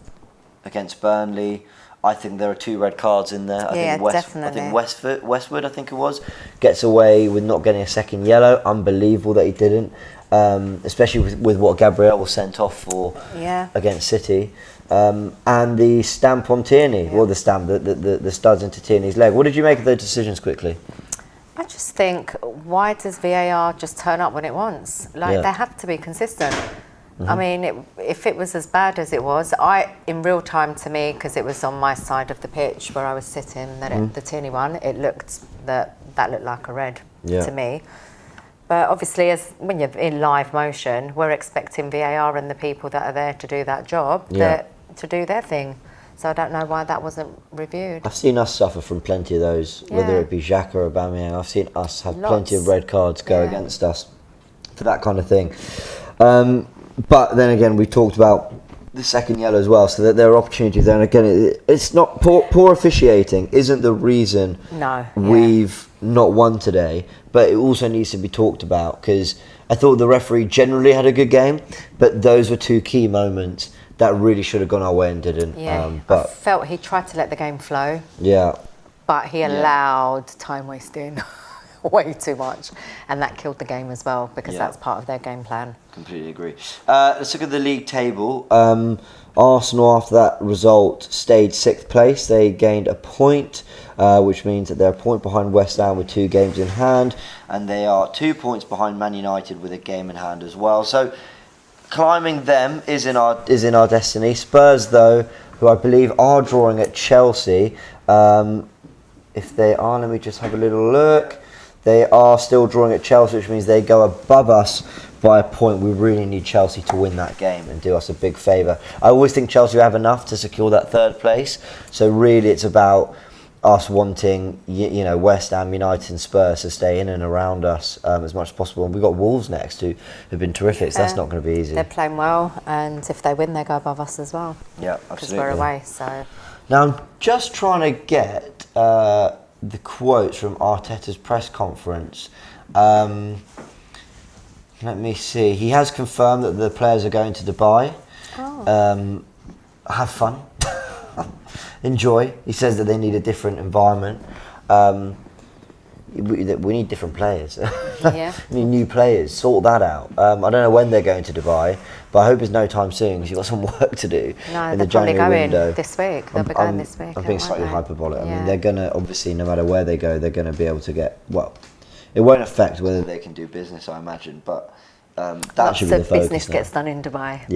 against Burnley. I think there are 2 red cards in there. Definitely. I think Westwood, I think it was, gets away with not getting a second yellow. Unbelievable that he didn't, especially with what Gabriel was sent off for against City. And the stamp on Tierney, or the stamp, the studs into Tierney's leg. What did you make of those decisions quickly? I just think, why does VAR just turn up when it wants? Like, they have to be consistent. I mean, if it was as bad as it was, in real time to me, because it was on my side of the pitch where I was sitting, the Tierney one, it looked that looked like a red to me. But obviously, when you're in live motion, we're expecting VAR and the people that are there to do that job to do their thing. So I don't know why that wasn't reviewed. I've seen us suffer from plenty of those, whether it be Xhaka or Aubameyang. I've seen us have plenty of red cards go against us for that kind of thing. But then again, we talked about the second yellow as well, so that there are opportunities there. And again, it's not poor officiating isn't the reason we've not won today, but it also needs to be talked about, because I thought the referee generally had a good game, but those were 2 key moments that really should have gone our way and didn't. I felt he tried to let the game flow. But he allowed time wasting way too much, and that killed the game as well, because that's part of their game plan. Completely agree. Let's look at the league table. Arsenal, after that result, stayed 6th place. They gained a point, which means that they're a point behind West Ham with 2 games in hand, and they are 2 points behind Man United with a game in hand as well. So climbing them is in our destiny. Spurs, though, who I believe are drawing at Chelsea. If they are, let me just have a little look. They are still drawing at Chelsea, which means they go above us by a point. We really need Chelsea to win that game and do us a big favour. I always think Chelsea have enough to secure that 3rd place. So really, it's about us wanting, you know, West Ham, United and Spurs to stay in and around us as much as possible. And we've got Wolves next, who've been terrific, so that's not going to be easy. They're playing well, and if they win, they go above us as well. Yeah, absolutely. Because we're away, so... Now, I'm just trying to get the quotes from Arteta's press conference. Let me see. He has confirmed that the players are going to Dubai. Have fun. Enjoy. He says that they need a different environment. We need different players. We need new players. Sort that out. I don't know when they're going to Dubai, but I hope it's no time soon, because you've got some work to do in the January window. This week. They'll be going this week. I'm being slightly hyperbolic. I mean, they're going to, obviously, no matter where they go, they're going to be able to get, well, it won't affect whether they can do business, I imagine, but that should be the focus. Lots of business gets done in Dubai.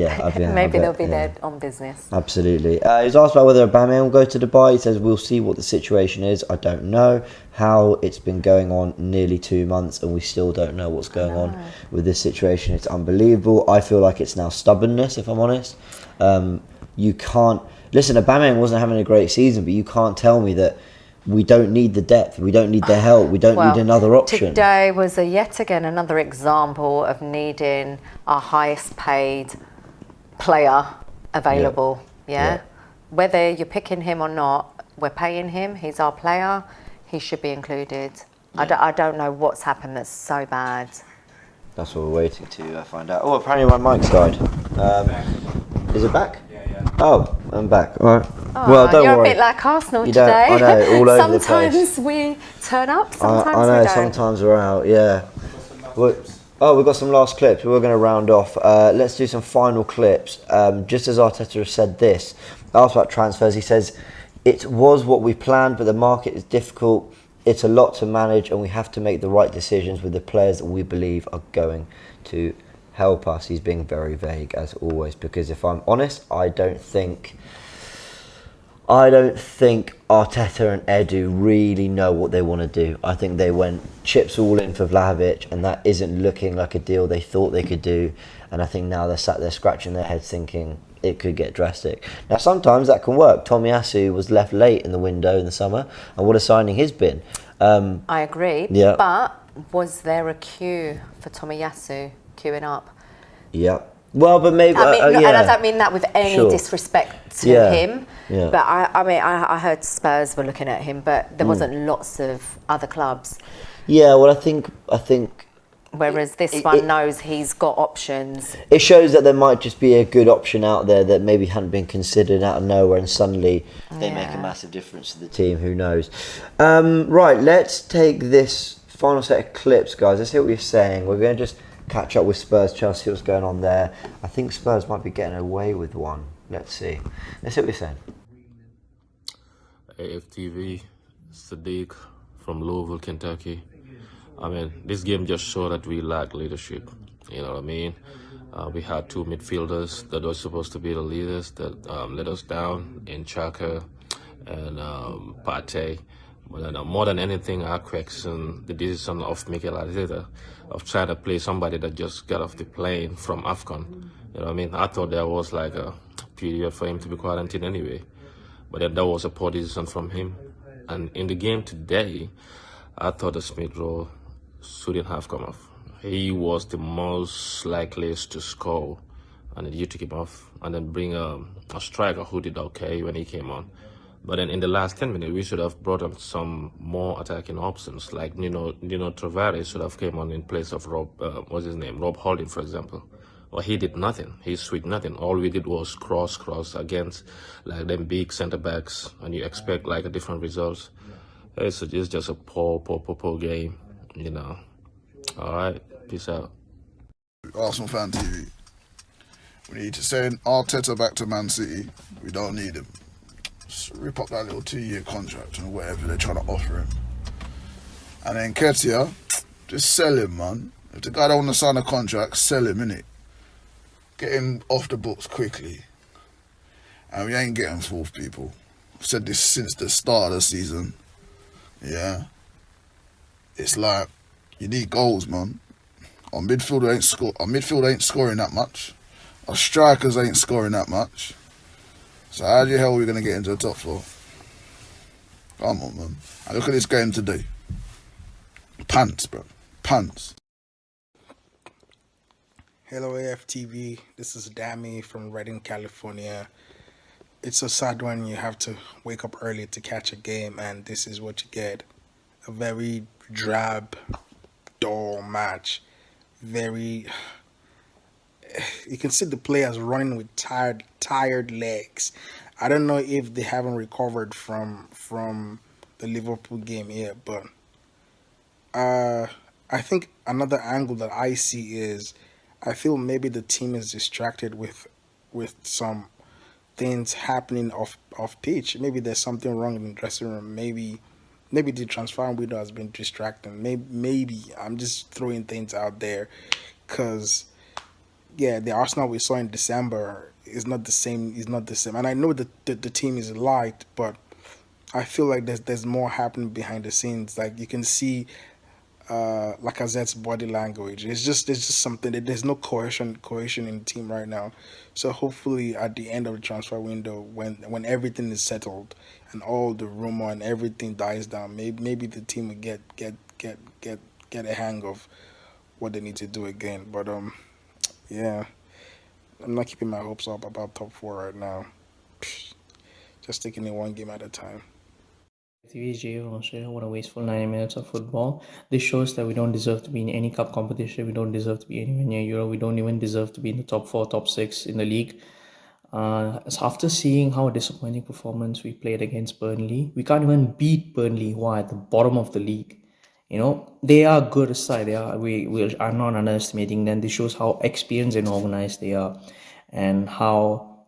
Maybe they'll be there on business. Absolutely. He was asked about whether Aubameyang will go to Dubai. He says, we'll see what the situation is. I don't know how. It's been going on nearly 2 months and we still don't know what's going on with this situation. It's unbelievable. I feel like it's now stubbornness, if I'm honest. You can't... Listen, Aubameyang wasn't having a great season, but you can't tell me that we don't need the depth, we don't need the help, we don't need another option. Today was yet again another example of needing our highest paid player available. Whether you're picking him or not, we're paying him, he's our player, he should be included. I don't know what's happened that's so bad. That's what we're waiting to find out. Oh, apparently my mic's died. Is it back? Oh, I'm back. All right. Well, don't worry. You're a bit like Arsenal today. I know, all over the place. Sometimes we turn up, sometimes we don't. Sometimes we're out, We've got some last clips. We're going to round off. Let's do some final clips. Just as Arteta has said this, asked about transfers, he says, it was what we planned, but the market is difficult. It's a lot to manage, and we have to make the right decisions with the players that we believe are going to help us. He's being very vague, as always, because if I'm honest, I don't think Arteta and Edu really know what they want to do. I think they went chips all in for Vlahovic, and that isn't looking like a deal they thought they could do. And I think now they're sat there scratching their heads thinking it could get drastic. Now, sometimes that can work. Tomiyasu was left late in the window in the summer, and what a signing he's been. I agree, yeah. But was there a queue for Tomiyasu queuing up? Yeah. Well, but maybe... I mean, yeah. And I don't mean that with any disrespect to him. Yeah. But I heard Spurs were looking at him, but there wasn't lots of other clubs. Yeah, well, I think... Whereas this one knows he's got options. It shows that there might just be a good option out there that maybe hadn't been considered out of nowhere, and suddenly they make a massive difference to the team. Who knows? Right, let's take this final set of clips, guys. Let's hear what you're saying. We're going to just catch up with Spurs, Chelsea, what's going on there. I think Spurs might be getting away with one. Let's see. Let's see what you're saying. AFTV, Sadiq from Louisville, Kentucky. I mean, this game just showed that we lack leadership. You know what I mean? We had two midfielders that were supposed to be the leaders that let us down in Chaka and Partey. But more than anything, I question the decision of Mikel Arteta of trying to play somebody that just got off the plane from AFCON. You know what I mean? I thought there was like a period for him to be quarantined anyway. But then that was a poor decision from him. And in the game today, I thought the Smith Rowe shouldn't have come off. He was the most likeliest to score, and you took him off, and then bring a striker who did okay when he came on. But then in the last 10 minutes, we should have brought on some more attacking options, like Nino Tavares should have came on in place of Rob Holding, for example. Well, he did nothing. He switched nothing. All we did was cross against like them big centre backs, and you expect like a different result. It's just a poor game, you know. All right, peace out. Arsenal Fan TV. We need to send Arteta back to Man City. We don't need him. Just rip up that little 2-year contract and whatever they're trying to offer him. And then Ketia, just sell him, man. If the guy don't want to sign a contract, sell him, innit? Get him off the books quickly. And we ain't getting fourth, people. I've said this since the start of the season. Yeah. It's like, you need goals, man. Our midfield ain't scoring that much. Our strikers ain't scoring that much. So how the hell are we going to get into the top four? Come on, man. And look at this game today. Pants, bro. Pants. Hello, AFTV. This is Dami from Redding, California. It's a sad one. You have to wake up early to catch a game, and this is what you get. A very drab, dull match. You can see the players running with tired legs. I don't know if they haven't recovered from the Liverpool game yet, but I think another angle that I see is I feel maybe the team is distracted with some things happening off pitch. Maybe there's something wrong in the dressing room. Maybe the transfer window has been distracting. Maybe I'm just throwing things out there, because the Arsenal we saw in December is not the same. And I know that the team is light, but I feel like there's more happening behind the scenes. Like you can see Lacazette's body language. It's just something that there's no cohesion in the team right now. So hopefully at the end of the transfer window, when everything is settled and all the rumor and everything dies down, maybe the team will get a hang of what they need to do again. But yeah, I'm not keeping my hopes up about top 4 right now. Just taking it one game at a time. TVG from Australia, what a wasteful 90 minutes of football. This shows that we don't deserve to be in any cup competition. We don't deserve to be anywhere near Euro. We don't even deserve to be in the top 4, top 6 in the league. After seeing how disappointing performance we played against Burnley, we can't even beat Burnley, who are at the bottom of the league You know, they are good side. They are. We are not underestimating them. This shows how experienced and organized they are, and how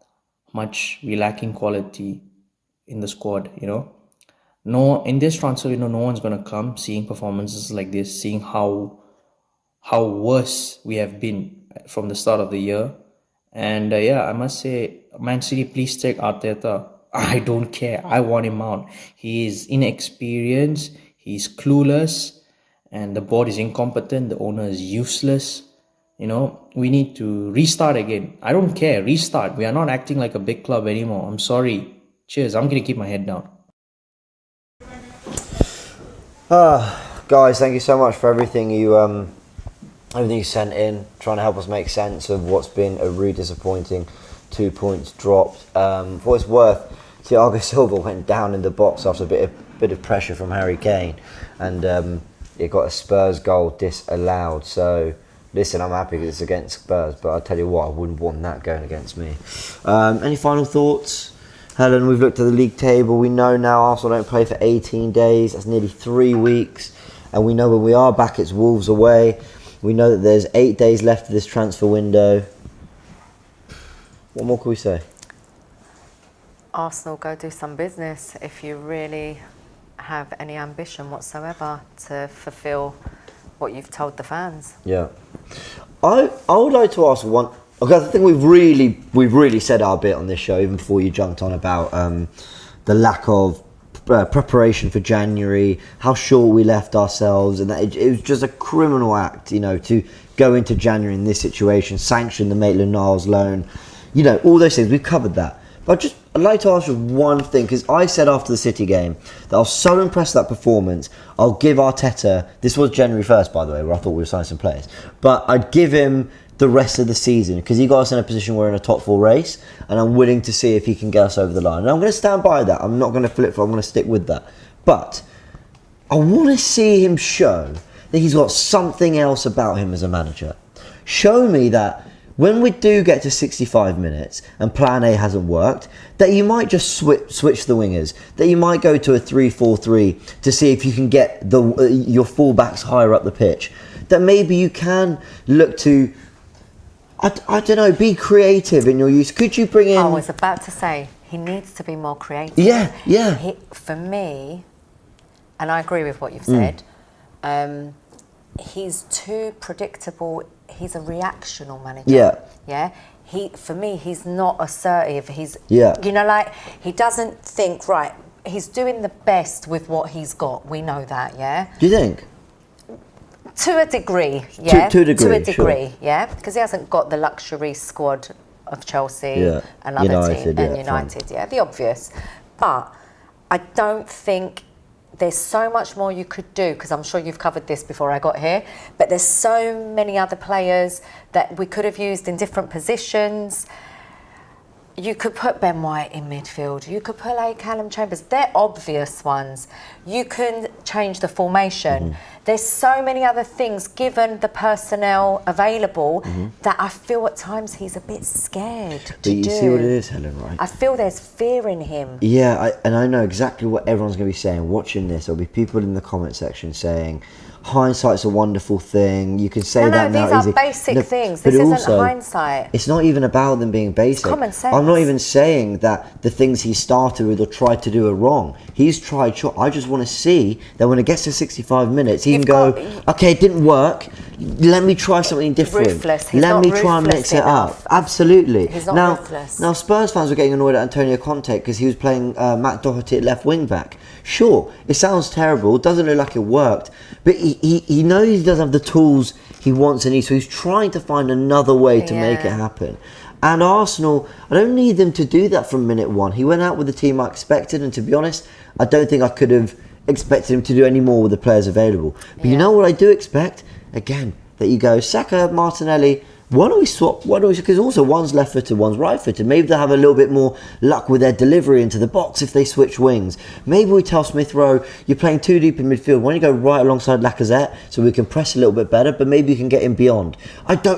much we lack in quality in the squad. You know, no, in this transfer window, no one's gonna come seeing performances like this, seeing how worse we have been from the start of the year. And yeah, I must say, Man City, please take Arteta. I don't care. I want him out. He is inexperienced. He's clueless, and the board is incompetent. The owner is useless. You know, we need to restart again. I don't care. Restart. We are not acting like a big club anymore. I'm sorry. Cheers. I'm gonna keep my head down. Guys, thank you so much for everything you sent in, trying to help us make sense of what's been a really disappointing 2 points dropped. For what it's worth, Thiago Silva went down in the box after a bit of pressure from Harry Kane, and it got a Spurs goal disallowed. So listen, I'm happy because it's against Spurs, but I'll tell you what, I wouldn't want that going against me. Any final thoughts? Helen, we've looked at the league table. We know now Arsenal don't play for 18 days. That's nearly 3 weeks. And we know when we are back, it's Wolves away. We know that there's 8 days left of this transfer window. What more can we say? Arsenal, go do some business if you really have any ambition whatsoever to fulfil what you've told the fans. Yeah. I would like to ask one, because I think we've really said our bit on this show, even before you jumped on, about the lack of preparation for January, how short we left ourselves, and that it was just a criminal act, you know, to go into January in this situation, sanction the Maitland-Niles loan, you know, all those things. We've covered that. But I'd like to ask you one thing, because I said after the City game that I was so impressed with that performance, I'll give Arteta, this was January 1st, by the way, where I thought we were signing some players, but I'd give him the rest of the season, because he got us in a position where we're in a top 4 race, and I'm willing to see if he can get us over the line. And I'm going to stand by that. I'm not going to flip-flop. I'm going to stick with that. But I want to see him show that he's got something else about him as a manager. Show me that when we do get to 65 minutes and plan A hasn't worked, that you might just switch the wingers, that you might go to a 3-4-3 to see if you can get your fullbacks higher up the pitch, that maybe you can look to, I don't know, be creative in your use. Could you bring in... I was about to say, he needs to be more creative. Yeah. For me, and I agree with what you've said, he's too predictable. He's a reactional manager. Yeah. For me, he's not assertive. You know, like, he doesn't think, right, he's doing the best with what he's got. We know that, yeah? Do you think? To a degree, yeah. To a degree, sure. Yeah, because he hasn't got the luxury squad of Chelsea and other teams, and United, the obvious. But I don't think there's so much more you could do, because I'm sure you've covered this before I got here, but there's so many other players that we could have used in different positions. You could put Ben White in midfield. You could put like Callum Chambers. They're obvious ones. You can change the formation. There's so many other things, given the personnel available, that I feel at times he's a bit scared to do. But you see what it is, Helen, right? I feel there's fear in him. Yeah, and I know exactly what everyone's going to be saying. Watching this, there'll be people in the comment section saying, hindsight's a wonderful thing. You can say that now. These are basic things. This isn't hindsight. It's not even about them being basic. It's common sense. I'm not even saying that the things he started with or tried to do are wrong. He's tried. I just want to see that when it gets to 65 minutes, he can go, okay, it didn't work. Let me try something different. Ruthless. Let me try and mix it up. Absolutely. He's not ruthless. Now, Spurs fans were getting annoyed at Antonio Conte because he was playing Matt Doherty at left wing back. Sure, it sounds terrible. It doesn't look like it worked. But he knows he doesn't have the tools he wants and needs, so he's trying to find another way to make it happen. And Arsenal, I don't need them to do that from minute one. He went out with the team I expected, and to be honest, I don't think I could have expected him to do any more with the players available. But you know what I do expect? Again, that you go, Saka, Martinelli, why don't we swap? Because also one's left-footed, one's right-footed. Maybe they'll have a little bit more luck with their delivery into the box if they switch wings. Maybe we tell Smith Rowe, you're playing too deep in midfield. Why don't you go right alongside Lacazette so we can press a little bit better, but maybe you can get him beyond.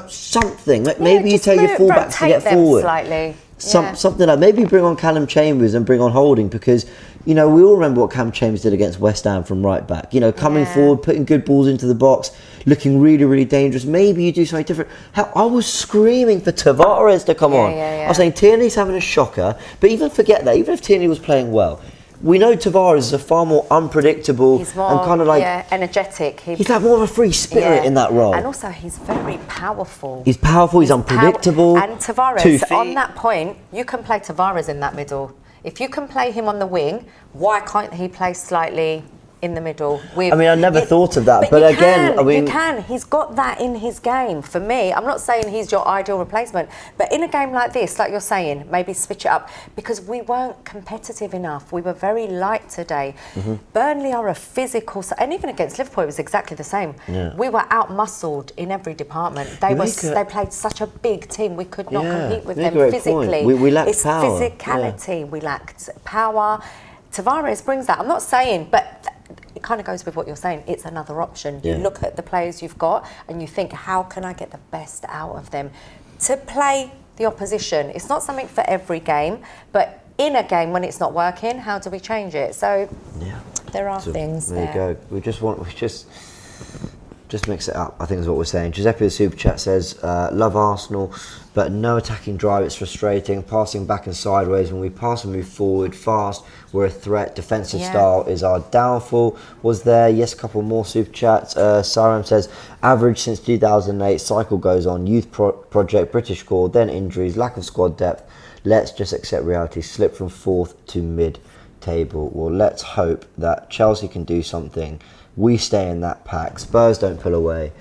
Something. Maybe you tell your fullbacks to get forward. Slightly. Something like, maybe bring on Callum Chambers and bring on Holding, because You know, we all remember what Cam Chambers did against West Ham from right back. You know, coming forward, putting good balls into the box, looking really, really dangerous. Maybe you do something different. Hell, I was screaming for Tavares to come on. I was saying Tierney's having a shocker, but even forget that. Even if Tierney was playing well, we know Tavares is a far more unpredictable He's more, and kind of like energetic. He's like more of a free spirit in that role. And also, he's very powerful. He's powerful. He's unpredictable. And Tavares, on that point, you can play Tavares in that middle. If you can play him on the wing, why can't he play slightly in the middle? With, I mean, I never thought of that, but again, I mean, you can. He's got that in his game. For me, I'm not saying he's your ideal replacement, but in a game like this, like you're saying, maybe switch it up, because we weren't competitive enough. We were very light today. Burnley are a physical, and even against Liverpool, it was exactly the same. We were out-muscled in every department. They played such a big team. We could not compete with them physically. We lacked it's power. physicality. We lacked power. Tavares brings that. I'm not saying, but it kind of goes with what you're saying. It's another option. You look at the players you've got and you think, how can I get the best out of them to play the opposition? It's not something for every game, but in a game when it's not working, how do we change it? So there are things there. There you go. We just mix it up, I think is what we're saying. Giuseppe the Super Chat says, love Arsenal, but no attacking drive, it's frustrating. Passing back and sideways, when we pass and move forward fast, we're a threat. Defensive style is our downfall. Was there? Yes, a couple more Super Chats. Saram says, average since 2008, cycle goes on. Youth project, British score, then injuries, lack of squad depth. Let's just accept reality, slip from 4th to mid-table. Well, let's hope that Chelsea can do something. We stay in that pack. Spurs don't pull away,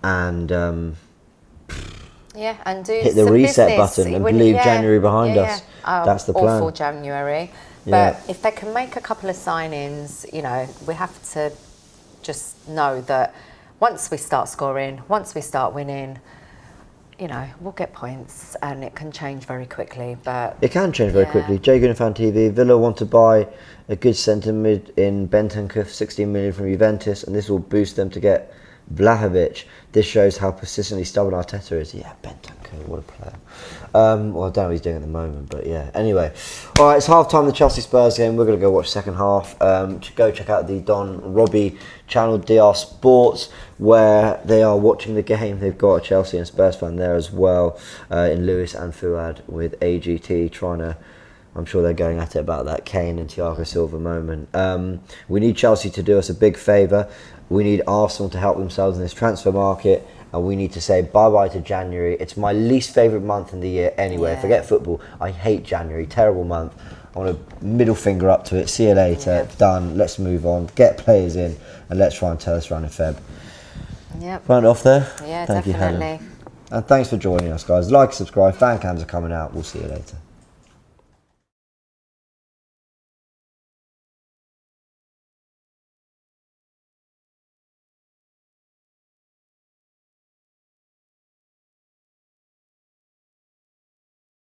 and and do hit the reset button and leave January behind us. That's the plan. Awful January, but if they can make a couple of signings, you know, we have to just know that once we start scoring, once we start winning, you know, we'll get points, and it can change very quickly. But it can change very quickly. Jay Gunifan TV, Villa want to buy a good centre mid in Bentancur, 16 million from Juventus, and this will boost them to get Vlahovic. This shows how persistently stubborn Arteta is. Yeah, Bentancur, what a player. Well, I don't know what he's doing at the moment, but yeah. Anyway, all right, it's half time the Chelsea Spurs game. We're going to go watch second half. Go check out the Don Robbie channel, DR Sports, where they are watching the game. They've got a Chelsea and Spurs fan there as well, in Lewis and Fuad with AGT trying to. I'm sure they're going at it about that Kane and Thiago Silva moment. We need Chelsea to do us a big favour. We need Arsenal to help themselves in this transfer market, and we need to say bye-bye to January. It's my least favourite month in the year anyway. Forget football. I hate January. Terrible month. I want a middle finger up to it. See you later. Done. Let's move on. Get players in, and let's try and turn this around in Feb. Round it off there. Yeah, Thank definitely. you, Helen. And thanks for joining us, guys. Like, subscribe. Fan cams are coming out. We'll see you later.